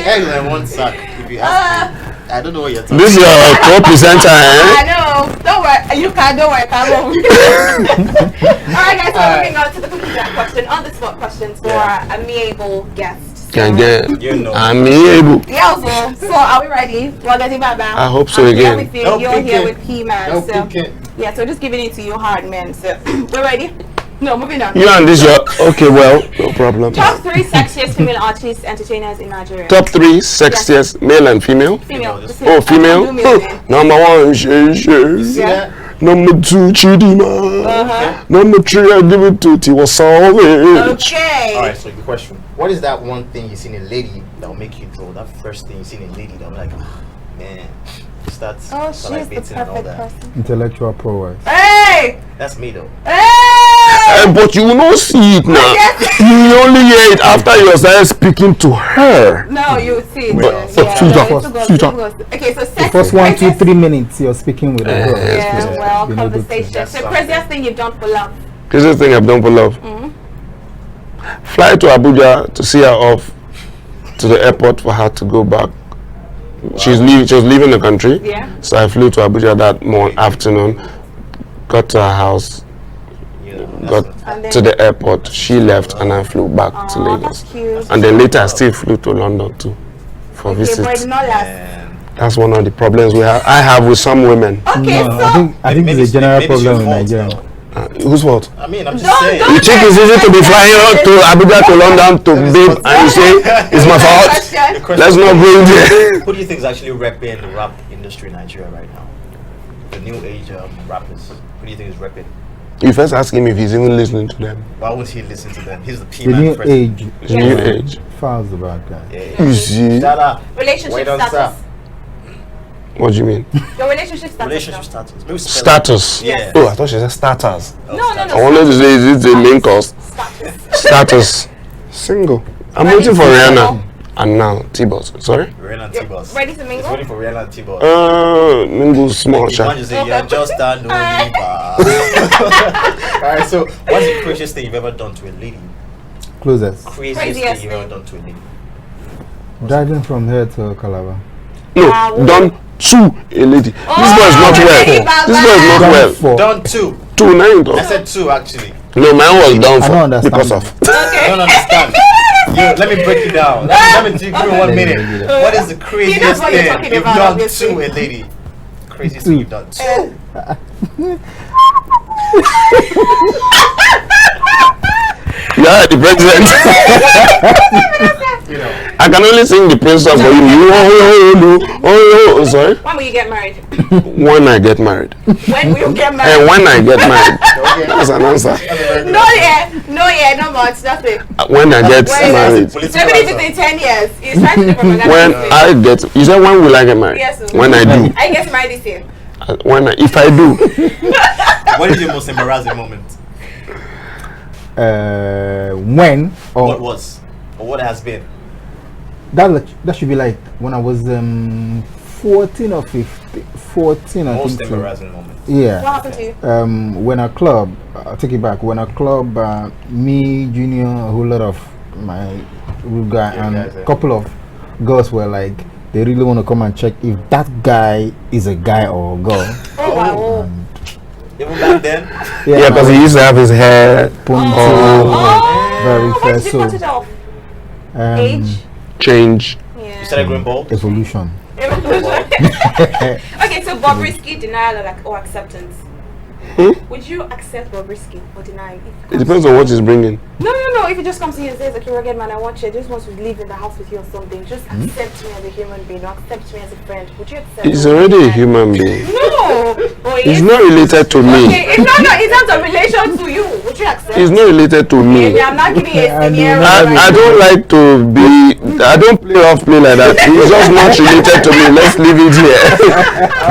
eggs in one sack, if you ask me. I don't know what you're talking about. This is your co-presenter, I know. Don't worry. Don't worry. Alright, guys, so moving on to the cookie jar question, on the spot questions for our amiable guests. Amiable. Yeah, so are we ready? I hope so again. You're here with PMAN. Yeah, so just giving it to you hard, man. So we're ready. No, moving on. You and this, okay, well, no problem. Top 3 sexiest female artists, entertainers in Nigeria. Top 3 sexiest, male and female? Female. Oh, female? Number 1, Shay. Number 2, Chidima. Number 3, I give it to Tiwa Savage. Okay. Alright, so the question. What is that one thing you see in a lady that will make you draw? That first thing you see in a lady that will be like, man. She's the perfect person. Intellectual prowess. Hey! That's me though. Hey! But you will not see it now. You only hear it after you start speaking to her. No, you see it. Okay, so the first 1, 2, 3 minutes you're speaking with a girl. Yeah, well, conversation. So craziest thing you've done for love? Craziest thing I've done for love? Fly to Abuja to see her off to the airport for her to go back. Wow. She was leaving the country. Yeah. So I flew to Abuja that afternoon, got to her house, got to the airport. She left and I flew back to Lagos. And then later I still flew to London too for visit. That's one of the problems I have with some women. Okay, no, I think it's a general problem in Nigeria. Whose fault? I mean, I'm just saying. You think it's easy to be flying out to Abuja to London to babe and you say it's my fault? Let's not go there. Who do you think is actually repping the rap industry in Nigeria right now? The new age rappers. Who do you think is repping? You first ask him if he's even listening to them. Why won't he listen to them? He's the PMAN The new president. age. The new age. Fouls the bad guy. Yeah. You see? Relationship status. What do you mean? Your relationship status. Relationship status. Maybe status. Yeah. Oh, I thought she said starters. No. I wanted to say, is it the main course? Status. Single. I'm waiting for Rihanna. And now T-Boss. Sorry? Rihanna and T-Boss. Ready to mingle? He's waiting for Rihanna and T-Boss. Mingle small chat. You're just a no Alright, so what's the craziest thing you've ever done to a lady? Closest. Craziest thing you've ever done to a lady? Driving from here to Calabar. No, done to a lady. This boy is not well. This boy is not well. Done to. 9 I said 2 actually. No, mine was done for because of. I don't understand. Let me break it down. Let me take you 1 minute. What is the craziest thing you've done to a lady? Craziest thing you've done to. Yeah, the president. You know. I can only sing the praise song for you. Oh, sorry. When will you get married? When I get married. When will you get married? And when I get married. That's an answer. No, no much, nothing. When I get married. Maybe if it's in 10 years. He's trying to do when I get, you said when will I get married? Yes, sir. When I do. I get married this year. If I do. What is your most embarrassing moment? When or what was or what has been? That should be like when I was 14 or 15. 14, I most think. Embarrassing moment. Yeah. What happened to you? When a club, I'll take it back. When a club, me, Junior, a whole lot of my guy and a couple of girls were like, they really want to come and check if that guy is a guy or a girl. Oh wow. Even back then? Yeah, because he used to have his hair very Why fair. did you cut it off? Age? Change. Yeah. You started growing bald? Evolution. Okay, so Bobrisky, denial or acceptance? Would you accept Bobrisky or deny him? It depends on what he's bringing. No. If he just comes to you and says, okay, Ruggedman, I want you, I just want to live in the house with you or something, just accept me as a human being or accept me as a friend. Would you accept He's already a human being. No! He's not related to me. Okay, it's not in terms of relation to you. Would you accept? He's not related to me. Okay, I'm not giving you a scenario. I don't like to be. I don't play off play like that. He's just not related to me. Let's leave it here.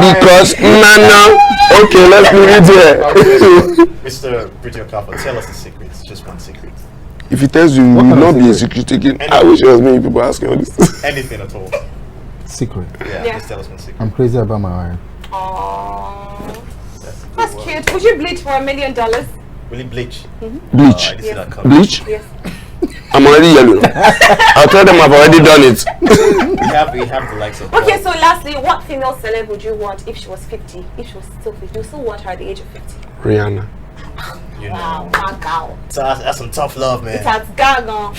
Because okay, let's leave it here. Mr. Pretty Okafor, tell us the secrets. Just one secret. If he tells you, you will not be a secret again. I wish there was many people asking all this. Anything at all. Secret. Yeah, just tell us one secret. I'm crazy about my wife. Aww. That's cute. Would you bleach for $1 million? Will you bleach? Bleach? I didn't see that coming. Bleach? Yes. I'm already yellow. I'll tell them I've already done it. we have the likes of. Okay, so lastly, what female celeb would you want if she was 50? If she was still 50, you still want her at the age of 50? Rihanna. You Wow, know. my God. So that's some tough love, man. It has gone.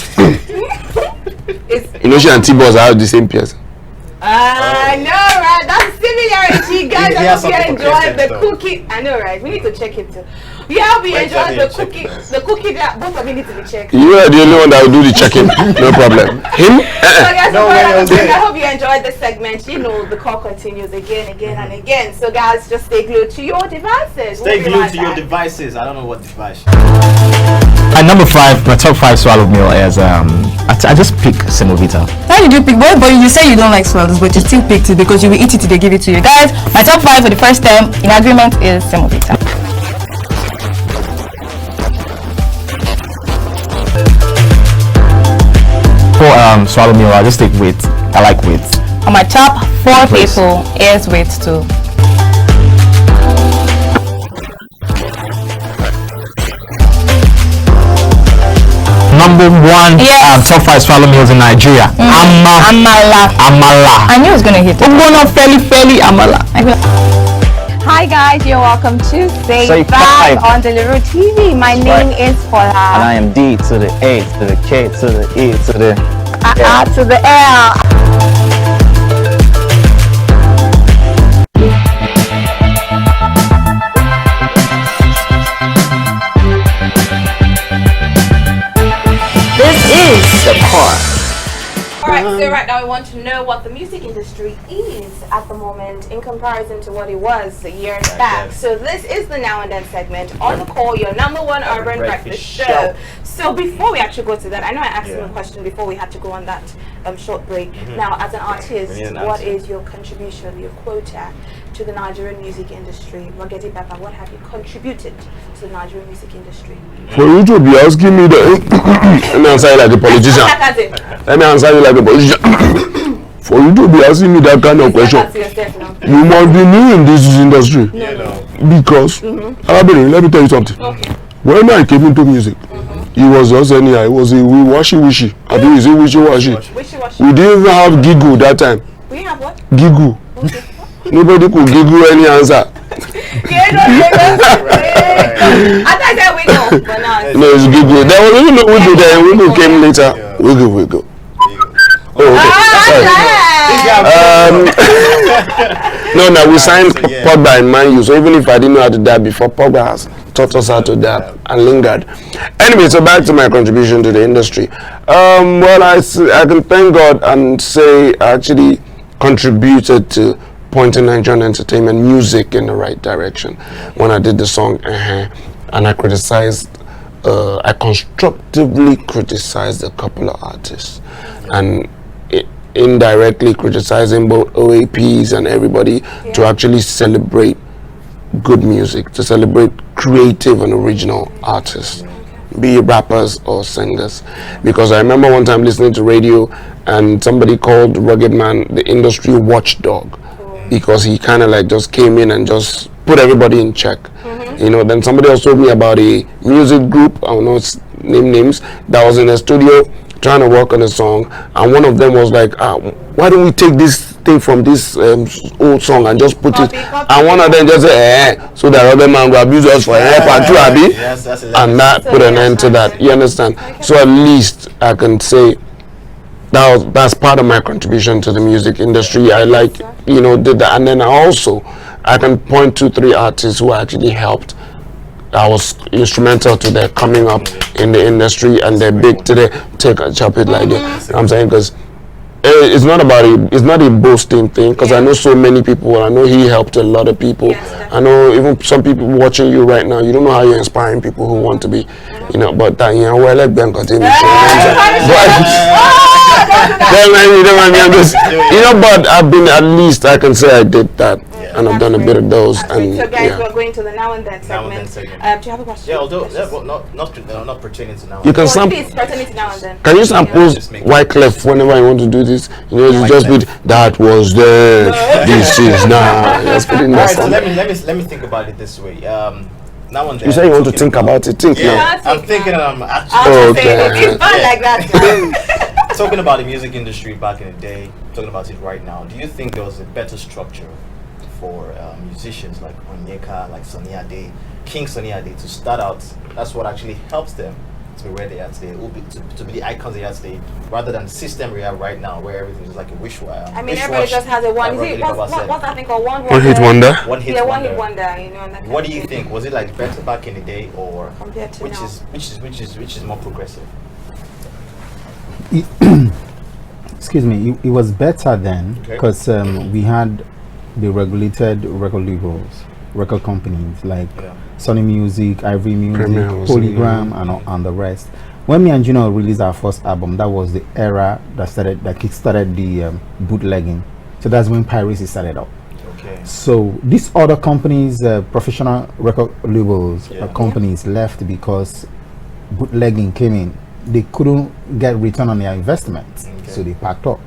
You know, she and T-Boss are the same person. I know, right? That's similarity, guys. He I has hope you something for enjoyed the Christians, cookie. I know, right? We need to check it too. Yeah, we Wait, enjoyed the check cookie. it. The cookie that both of you need to be checked. You are the only one that will do the checking. No problem. Him? So guys, No way, okay. I hope you enjoyed this segment. You know, the call continues again and again. So guys, just stay glued to your devices. Stay We'll be glued right to your back. devices. I don't know what device. At number 5, my top 5 swallowed meal is I just pick semovita. Why did you pick? But you say you don't like swallows, but you still picked it because you will eat it till they give it to you. Guys, my top 5 for the first time in agreement is semovita. For swallow meal, I just take wheat. I like wheat. And my top 4 Please. people is wheat too. Number 1, Yes. top 5 swallow meals in Nigeria. Amala. Amala. I knew it was gonna hit it. Feli amala. Hi guys, you're welcome to Say Say 5 5. on DelarueTV. My name is And Paula. I am D to the A to the K to the E to the To the L. This is the car. Alright, so right now I want to know what the music industry is at the moment in comparison to what it was years back. So this is the Now and Then segment on the call, your number 1 urban breakfast show. So before we actually go to that, I know I asked you a question before we had to go on that short break. Now, as an artist, what is your contribution, your quota to the Nigerian music industry? Ruggedman, Papa, what have you contributed to the Nigerian music industry? For you to be asking me that, let me answer you like a politician. Let me answer you like a politician. For you to be asking me that kind of question, you must be new in this industry. Because, let me tell you something. When I came into music, it was just anyhow. It was a wishy-wishy. I think it's a wishy-washy. We didn't even have giggle that time. We have what? Giggle. Nobody could giggle any answer. I thought that wiggle, but no. No, it's giggle. There was even no wiggle there. Wiggle came later. Wiggle. Oh, okay. No, we signed Pogba and Man U. So even if I didn't know how to dab before, Pogba has taught us how to dab and lingered. Anyway, so back to my contribution to the industry. Well, I can thank God and say I actually contributed to pointing Nigerian entertainment music in the right direction. When I did the song, and I criticized, I constructively criticized a couple of artists, and indirectly criticizing both OAPs and everybody to actually celebrate good music, to celebrate creative and original artists, be it rappers or singers. Because I remember one time listening to radio and somebody called Ruggedman the industry watchdog, because he kind of like just came in and just put everybody in check. You know, then somebody else told me about a music group, I don't know, name names, that was in a studio trying to work on a song, and one of them was like, why don't we take this thing from this old song and just put it, and one of them just said, so that other man will abuse us for part 2, Abi, and that put an end to that. You understand? So at least I can say that's part of my contribution to the music industry. I like, you know, did that, and then I can point to 3 artists who actually helped. I was instrumental to their coming up in the industry, and they're big today. Take a chop it like that. I'm saying, because it's not a boasting thing, because I know so many people. I know he helped a lot of people. I know even some people watching you right now, you don't know how you're inspiring people who want to be, you know, but that, you know, well, let them continue. You know, but I've been, at least I can say I did that. And I've done a bit of those. And so guys, we're going to the now and then segment. Do you have a question? Yeah, although not pertaining to now. You can sample. Pertaining to now and then. Can you sample Wyclef whenever you want to do this? You know, you just with that was then, this is now. Just put in that. So let me think about it this way. Now and then. You say you want to think about it. Think now. I'm thinking. I'm actually. Okay. It's fun like that. Talking about the music industry back in the day, talking about it right now. Do you think there was a better structure for musicians like Onyeka, like Sunny Ade, King Sunny Ade, to start out? That's what actually helps them to be where they are today, to be the icons they are today, rather than the system we have right now, where everything is like a wish. I mean, everybody just has a one. Is it what's that thing called? One hit wonder. One hit wonder. You know. What do you think? Was it like better back in the day, or compared to now? Which is more progressive? Excuse me. It was better then, because we had the regulated record labels, record companies like Sony Music, Ivory Music, Polygram, and the rest. When me and Junior released our first album, that was the era that kickstarted the bootlegging. So that's when piracy started up. So these other companies, professional record labels, companies left because bootlegging came in. They couldn't get return on their investments, so they packed up.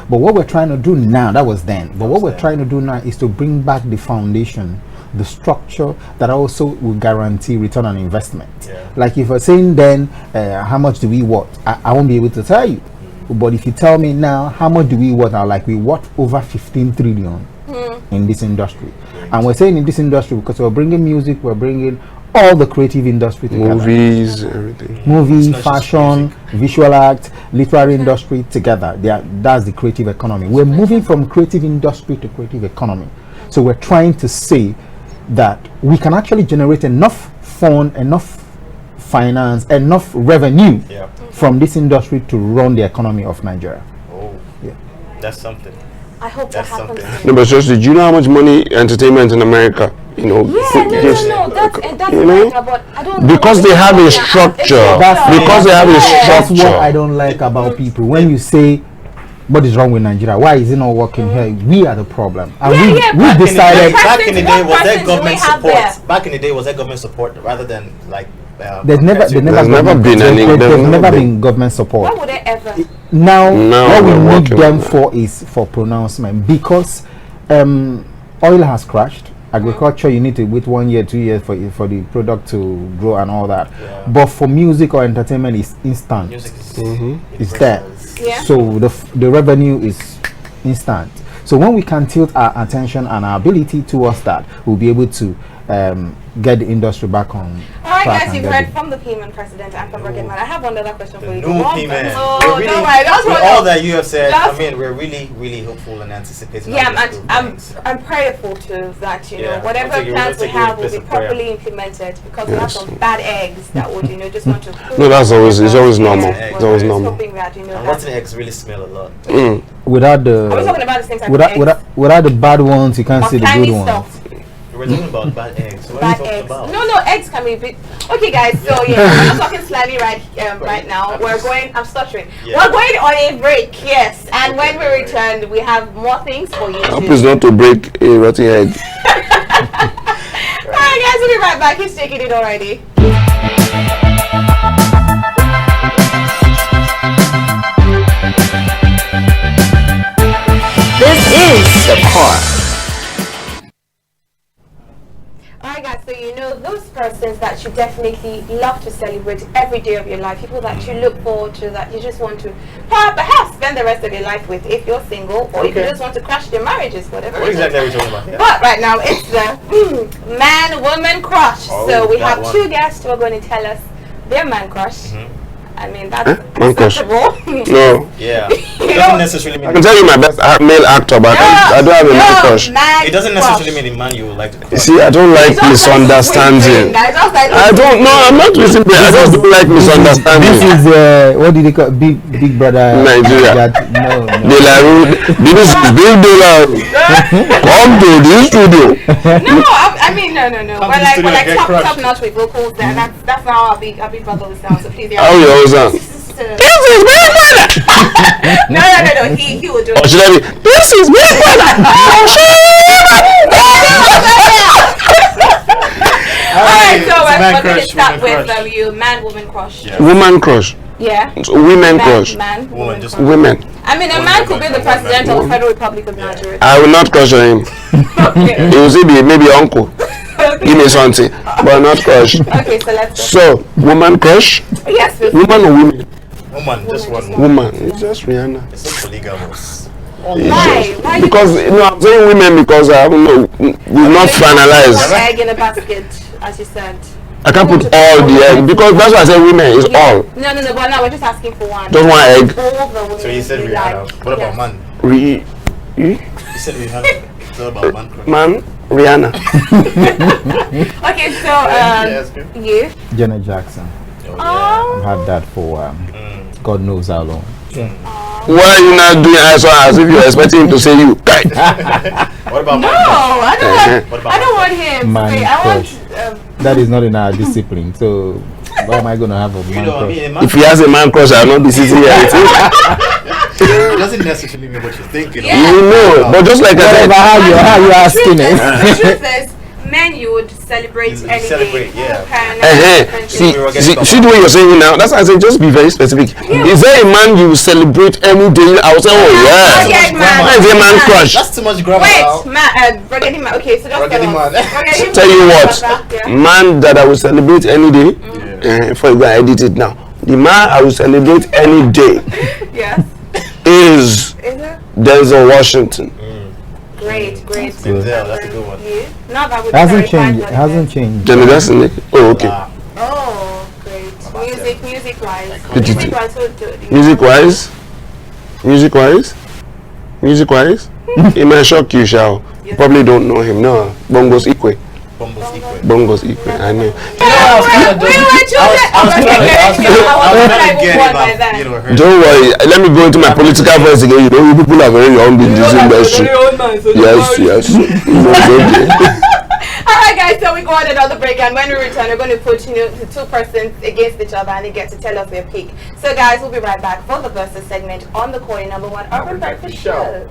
But what we're trying to do now, that was then, but what we're trying to do now is to bring back the foundation, the structure that also will guarantee return on investment. Like if we're saying then, how much do we worth? I won't be able to tell you. But if you tell me now, how much do we worth? Like we worth over 15 trillion in this industry. And we're saying in this industry because we're bringing music, we're bringing all the creative industry together. Movies, everything. Movie, fashion, visual art, literary industry together. That's the creative economy. We're moving from creative industry to creative economy. So we're trying to say that we can actually generate enough fund, enough finance, enough revenue from this industry to run the economy of Nigeria. That's something. I hope that happens. No, but seriously, do you know how much money entertainment in America, you know, that's America, but I don't know. Because they have a structure. That's what I don't like about people. When you say, what is wrong with Nigeria? Why is it not working here? We are the problem. And we decided. Back in the day, was there government support? Back in the day, was there government support rather than like? There's never been government support. Why would they ever? Now what we need them for is for pronouncement, because oil has crashed. Agriculture, you need to wait 1 year, 2 years for the product to grow and all that. But for music or entertainment, it's instant. Music it's there. So the revenue is instant. So when we can tilt our attention and our ability towards that, we'll be able to get the industry back on right, crack guys, and you've get heard it. from the PMAN president and from Ruggedman. I have one other question for you. New PMAN. Oh, We're really, don't worry. That's with what all that you have said, Just- I mean, we're really hopeful and anticipating. Yeah, all these good things. I'm prayerful too that you know Yeah, whatever we'll take it- plans we'll we take it have with will be a prayer. properly implemented because we have some bad eggs that would just want to. No, that's always it's always normal. Yeah, It's always We're just normal. hoping that And that- rotten eggs really smell a lot. Without Are we talking the about the same type of eggs? without the bad ones, you can't Or see the slimy good ones. stuff? We're talking about bad eggs. So what are Bad you talking eggs. about? No, eggs can be big. Okay, guys. So yeah, we're not talking slimy right now. We're going. I'm stuttering. Yeah. We're going on a break. Yes, and when we return, we have more things for you. I hope it's not to break a rotten egg. Alright, guys, we'll be right back. He's taking it already. This is the part. Alright guys, so you know those persons that you definitely love to celebrate every day of your life, people that you look forward to, that you just want to perhaps spend the rest of your life with if you're single, or if you just want to crash their marriages, whatever. What exactly are we talking about here? But right now it's the man-woman crush. Oh, so we that have one. two guests who are going to tell us their man crush. I mean that's Man crush. acceptable. No. Yeah. It doesn't necessarily I mean can tell you my best male actor, but I don't have a man crush. Man it doesn't crush. necessarily mean the man you would like to You see, I don't like misunderstanding. I don't know. I'm not listening. I just don't like misunderstanding. This is what did they call Big Brother Nigeria. No. Delarue, this is Big Delarue. Come to this studio. No, I mean no. We're to like get top crushed. notch with vocals there. That's how our big brother will sound. So please, yeah. How you always sound? This is Big Brother. No. He will do Or it. should I be? This is Big Brother. Alright, so we're man going to crush, start woman with crush. you, man-woman crush. Yeah. Woman crush. Yeah. So women crush. Man, Woman, just Women. I mean, a man could be the president of the Federal Republic of Nigeria. I will not crush on him. Okay. He will still be maybe uncle. Give me something, but not crush. Okay, so let's go. So, woman crush. Yes, please. Woman or women? Woman, just one woman. Woman. It's just Rihanna. It's not polygamous. Why? Why you Because I'm saying women because I don't know. We've not put finalized. one egg in a basket, as you said? I can't put all the egg because that's why I said women is all. No, but now we're just asking for one. Just one egg. All the women So you said you Rihanna. like. What about Yes. man? You You said we have it's all about man crush. man, Rihanna. Okay, so Yes, good. you. Janet Jackson. Oh, Oh. I've had that for God knows how long. Why are you not doing as if you're expecting him to say you? What about No, man crush? I don't want. What about I don't want him. to Man say, I want. crush. That is not in our discipline. So why am I going to have a You man know, I crush? mean, a man If he has a man crush, I'll not be sitting here. it doesn't necessarily mean what you think. You know. Yeah. You know, but just like I Whatever, said, how you asking The it? truth is, men you would celebrate You any celebrate, day. yeah. see We were getting the way you're saying it now, that's why I say just be very specific. Is there a man you celebrate any day? I will say, oh yeah. Okay, That is a man crush. That's too much grammar. Wait, now. Ruggedman. Okay, so just Ruggedman. Tell you what, Yeah. man that I will celebrate any day, for you, I edit it now. The man I will celebrate any day Yes. is Is it? Denzel Washington. Great. Denzel, that's a good one. You? Not that would Hasn't clarify changed. what it Hasn't is. changed. Jenny Jackson. Oh, okay. Ah, Oh, great. Music-wise. Did you- Music-wise, who do you Music-wise, it might shock you, shall. You probably don't know him. No, Bongos Ikwe. Bongos Ikwe. I know. We were children. I was trying to get born it by up, then. you know, her. Don't worry. Let me go into my political voice again. You know, you people are very young in this industry. Yes. It's okay. Alright guys, so we go on another break, and when we return we're going to put the two persons against each other and they get to tell us their pick. So guys, we'll be right back for the versus segment on the Corey #1 Urban Breakfast Show.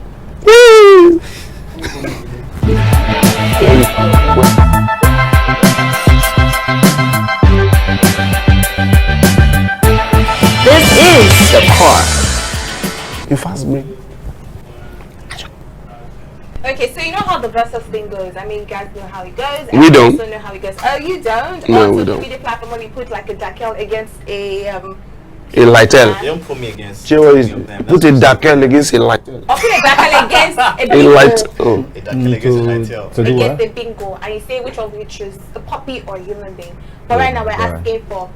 This is the part. You fast break. Okay, so you know how the versus thing goes. I mean, you guys know how it goes. We I don't. also know how it goes. Oh, you don't? No, On we social don't. media platform when you put like a Dakel against a A Lightel. They don't put me against. Put a Dakel against a Lightel. Or put a Dakel against a A bingo. light. Oh. A Dakel against a Lightel. To do Against what? the bingo, and you say which one will you choose, the puppy or human being? But right now we're asking for.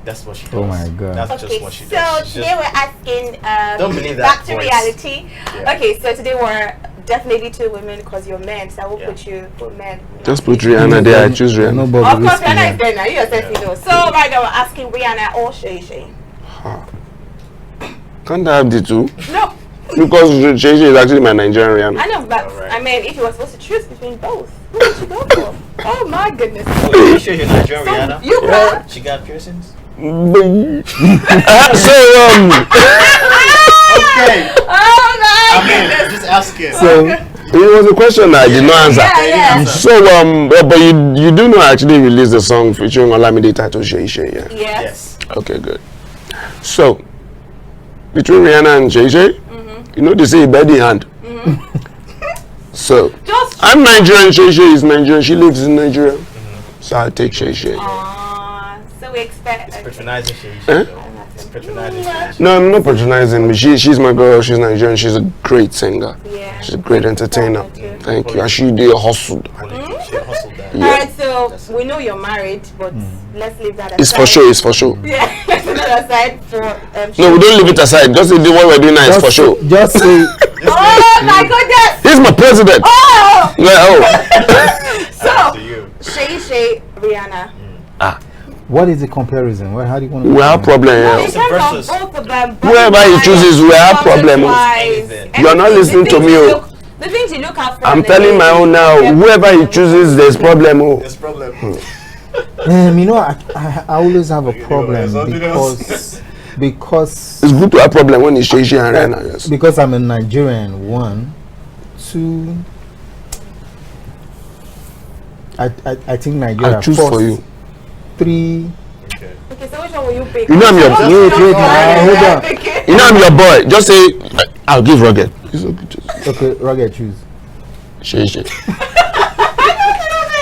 That's what she does. Oh my God. That's Okay, just what she so does. She's today we're asking Don't believe that back to voice. reality. Yeah. Okay, so today we're definitely two women because you're men, so I will put you for men. Just put Rihanna there. I choose Rihanna. Nobody Of course, risky, Rihanna yeah. is there now. You yourself you know. So right now we're asking Rihanna or Shay Shay. Can't I have the two? No, Because Shay is actually my Nigerian Rihanna. I know, but Alright. I mean, if you were supposed to choose between both, who would you go for? Oh my goodness. Oh, you sure you're Nigerian, Rihanna? You bro. She got piercings? So Okay. Oh my I mean, goodness. just asking. So it was a question that I did not answer. Yeah. So but you do know I actually released a song featuring Olamide titled Shay Shay, yeah? Yes. Okay, good. So between Rihanna and Shay Shay, you know they say body hand. So Just I'm Nigerian, Shay Shay is Nigerian. She lives in Nigeria, so I take Shay Shay. so we expect. It's patronizing Shay Eh? Shay, though. It's patronizing Shay Shay. No, I'm not patronizing me. She's my girl. She's Nigerian. She's a great singer. Yeah. She's a great entertainer. Thank you. And she did hustle. She hustled that. Yeah. Alright, so we know you're married, but let's leave that aside. It's for sure. It's for sure. Yeah, let's leave that aside for. No, we don't leave it aside. Just say what we're doing now is for sure. Just say, Oh my goodness! He's my president. Oh! Yeah, oh. So, To you. Shay Shay, Rihanna. what is the comparison? How do you want to? We have problem In here. It's a terms versus. of both of them, Whoever he chooses, we have problem. content-wise, You are not listening to me, oh. The things you look at from I'm the telling my own now. Whoever he chooses, there's problem. Oh. There's problem. You know, I always have a problem something because It's good to have problem when it's Shay Shay and Rihanna. Yes. because I'm a Nigerian. 1, 2. I think Nigeria. I choose first, for you. 3. Okay, so which one will you pick? You know I'm your. Wait, hold on. You know I'm your boy. Just say I'll give Rugged. It's okay. Just Okay, Rugged, choose. Shay Shay.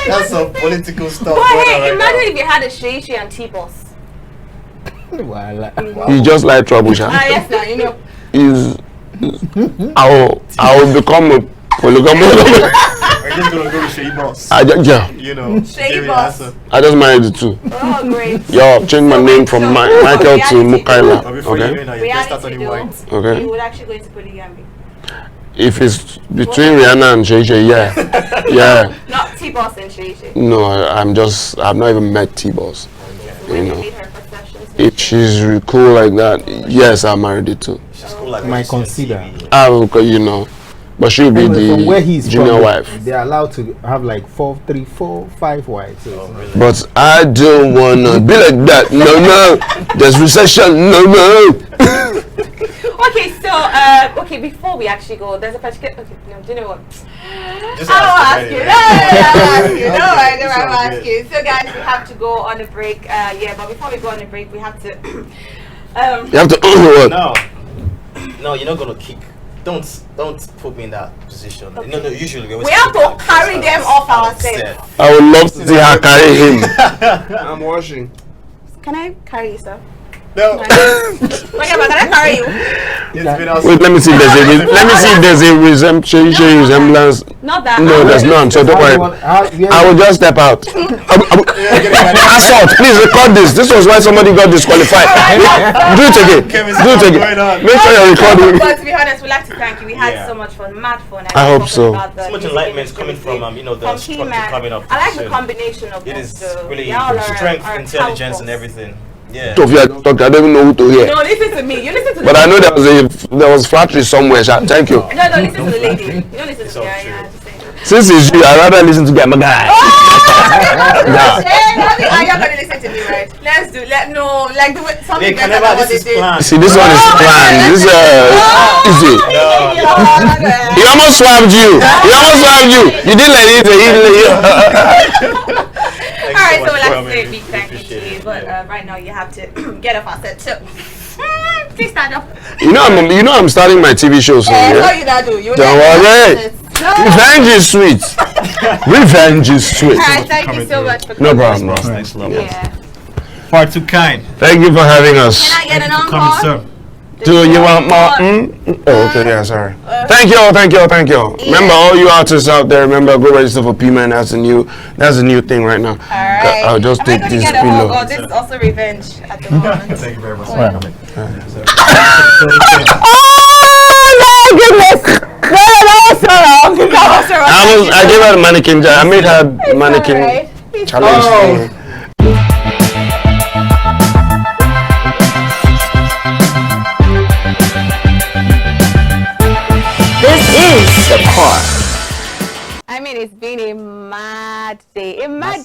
That's some political stuff. But going on hey, right imagine now. if you had a Shay Shay and T-Boss. Voila. You just like trouble, Sha. Yes, now you know. I will become a polygamous. We're just gonna go with Shay Boss. Yeah. You know. Shay give me Boss. the answer. I just married the two. Oh, great. Yo, change my name from Michael to Mukaila. But before you Okay. know, you just start Reality on the though, white. Okay. you would actually go into polygamy. If it's between Rihanna and Shay Shay, yeah, yeah. Not T-Boss and Shay Shay. No, I've not even met T-Boss. When You you know, meet her perceptions. if she's cool like that, yes, I married it too. She's cool like Might what you see on consider. TV. I will, you know, but she'll be Anyway, from where he's the junior from, wife. they're allowed to have like 4, 3, 4, 5 wives. So it's not- But I don't wanna be like that. No, no. There's recession. No, no. Okay, so okay, before we actually go, there's a particular. Okay, no, do you know what? Just I don't ask ask you. them No, anyway. no, I This don't one's ask good. you. So, guys, we have to go on a break. Yeah, but before we go on a break, we have to. You have to what? No. No, you're not gonna kick. Don't put me in that position. No, usually we always We have kick to out carry because them I off was ourselves. upset. I would love to see her carry him. I'm washing. Can I carry you, sir? No. Okay, but can I carry you? It's been outside. Wait, let me see if there's a resemblance. Not that. No, there's none. So don't worry. I will just step out. Assault, please record this. This was why somebody got disqualified. Do it again. Do it again. Make sure you're recording. But to be honest, we'd like to thank you. We had Yeah. so much fun, mad fun. I hope so. So much enlightenment coming from the from structure PMAN. coming up. I like the soon. combination of It both, is though. really Y'all strength, are intelligence, and powerful. everything. Yeah. Sophia, talk. I don't even know who to hear. No, listen to me. You listen to But the I know there was flattery somewhere. Thank you. No, listen to the lady. You don't listen It's to all me. true. Yeah, just saying. Since it's you, I'd rather listen to my guy. Yeah. Are you gonna listen to me, right? Let's do. No, like do it. Something They can better never. than what This they is did. planned. See, this one is planned. This easy. He almost swabbed you. You didn't let it. Alright, so we'd like to say a big thank you to you, but right now you have to get off our set. So, please stand up. You know I'm starting my TV show soon. No, Yeah? you don't do. You Don't worry. No. Revenge is sweet. Revenge is sweet. Alright, thank you so much for No coming. problem. Thanks a lot. Yeah. Far too kind. Thank you for having us. Can I get an Come, encore? sir. Do you want more? Oh, okay, yeah, sorry. Thank you. Remember, all you artists out there, remember, go register for PMAN. That's a new thing right now. Alright. I'll just take this pillow. Oh, this is also revenge at the moment. Thank you very much. Well. Oh my goodness! No, that was so wrong. I gave her a mannequin. I made her mannequin challenge. This is the part. I mean, it's been a mad day. A mad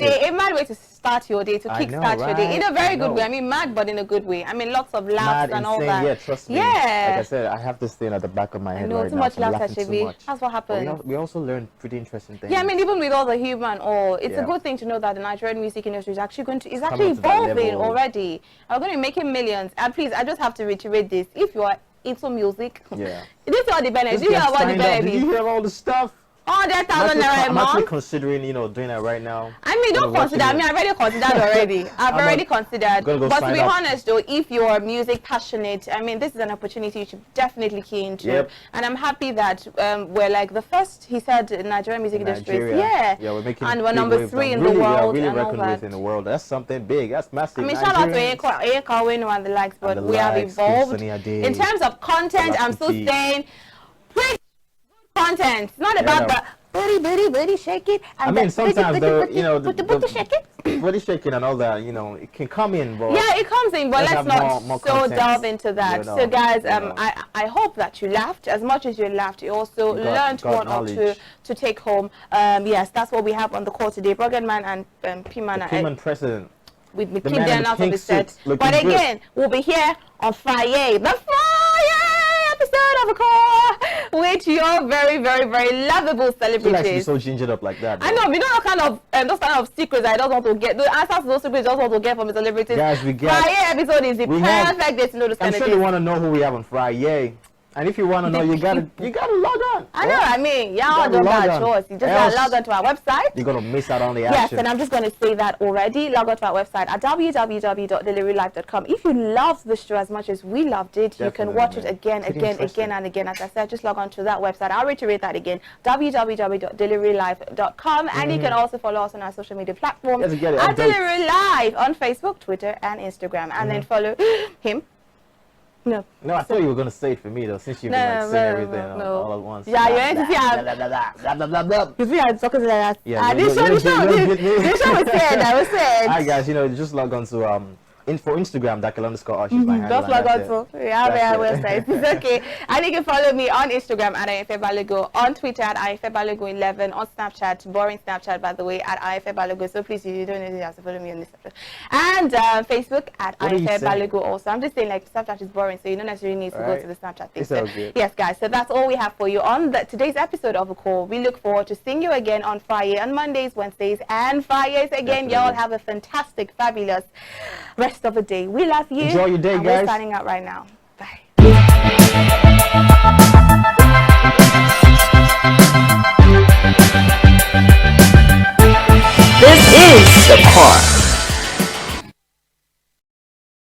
way to start your day, to kickstart your day. In a very good way. I mean, mad, but in a good way. I mean, lots of laughs and all that. Yeah, trust me. Yeah. Like I said, I have this thing at the back of my head. I know, right too now much from laughter, laughing too Shabi. much. That's what happened. We also learned pretty interesting things. Yeah, I mean, even with all the humor and all, it's a Yeah. good thing to know that the Nigerian music industry is actually Coming to that evolving level. already. We're going to be making millions. And please, I just have to reiterate this. If you are into music, Yeah. this is all the benefits. Just Do you get hear what the signed up. Did benefits? you hear all the stuff? 100,000 naira a I'm actually month. considering, doing that right now. I mean, don't consider. I mean, I've already considered already. I've already considered. Gonna go But to sign be up. honest, though, if you're music passionate, I mean, this is an opportunity you should definitely key into. Yep. And I'm happy that we're like the first, he said, Nigerian music industry. Yeah. Yeah, we're making. And we're big number waves 3 now. in Really, the we are world really and all reckoned with that. in the world. That's something big. That's massive. I mean, shout out to Nigerians. Kawinu and the likes, but the we have likes, evolved. Sunny Ade, In terms of content, I'm still Olatunji. saying, please, good content. It's not about the booty, shake it. And I mean, sometimes the shake it. body shaking and all that, it can come in, but Yeah, it comes in, but let's let's have not more so content, delve into that. So, guys, you know. I hope that you laughed as much as you laughed. You also learned got one or two knowledge. to take home. Yes, that's what we have on the call today. Ruggedman and PMAN. PMAN president. We The keep man in getting the out of pink his set. suit, looking But good. again, we'll be here on Friday. The Friday episode of the call with your very, very, very lovable You like to be celebrities. so gingered up like that. I know, we know those kind of secrets I don't want to get. The answers to those secrets I just want to get from the celebrities. Guys, we get. Friday episode is the we have- perfect day to know this I'm kind sure of you thing. want to know who we have on Friday. And if you want to know, you gotta log on. I know, I mean, y'all don't log got a on. choice. You just Else gotta log on to our website. You're gonna miss out on the Yes, action. and I'm just going to say that already. Log on to our website at www.DelarueTV.com. If you loved the show as much as we loved it, you can watch it again, Pretty again, interesting. again, and again. As I said, just log on to that website. I'll reiterate that again, www.DelarueLive.com. And you can also follow us on our social media platforms Yes, get it, at updates. Delaru Live on Facebook, Twitter, and Instagram. And then follow him. No. No, I thought you were gonna say it for me though, since you've been like saying everything all at once. Yeah, you're going to see how. Blah, blah, blah, blah, blah, blah. You see how it's talking like that. Yeah, This show was said. I was said. Alright guys, just log on to for Instagram, _Archie my handle, Just and log that's on it. to our That's it. website. It's okay. And you can follow me on Instagram at IFEBalogo, on Twitter at IFEBalogo11, on Snapchat, boring Snapchat by the way, at IFEBalogo. So please, you don't need to follow me on this. And Facebook at What are you IFEBalogo also. I'm just saying like Snapchat is boring, so you don't necessarily need to go Alright. to the Snapchat thing. It's So, all good. yes, guys. So that's all we have for you on today's episode of The Call. We look forward to seeing you again on Friday, on Mondays, Wednesdays, and Fridays again. Definitely. Y'all have a fantastic, fabulous rest of the day. We love you. Enjoy your day, and guys. We're signing out right now. Bye.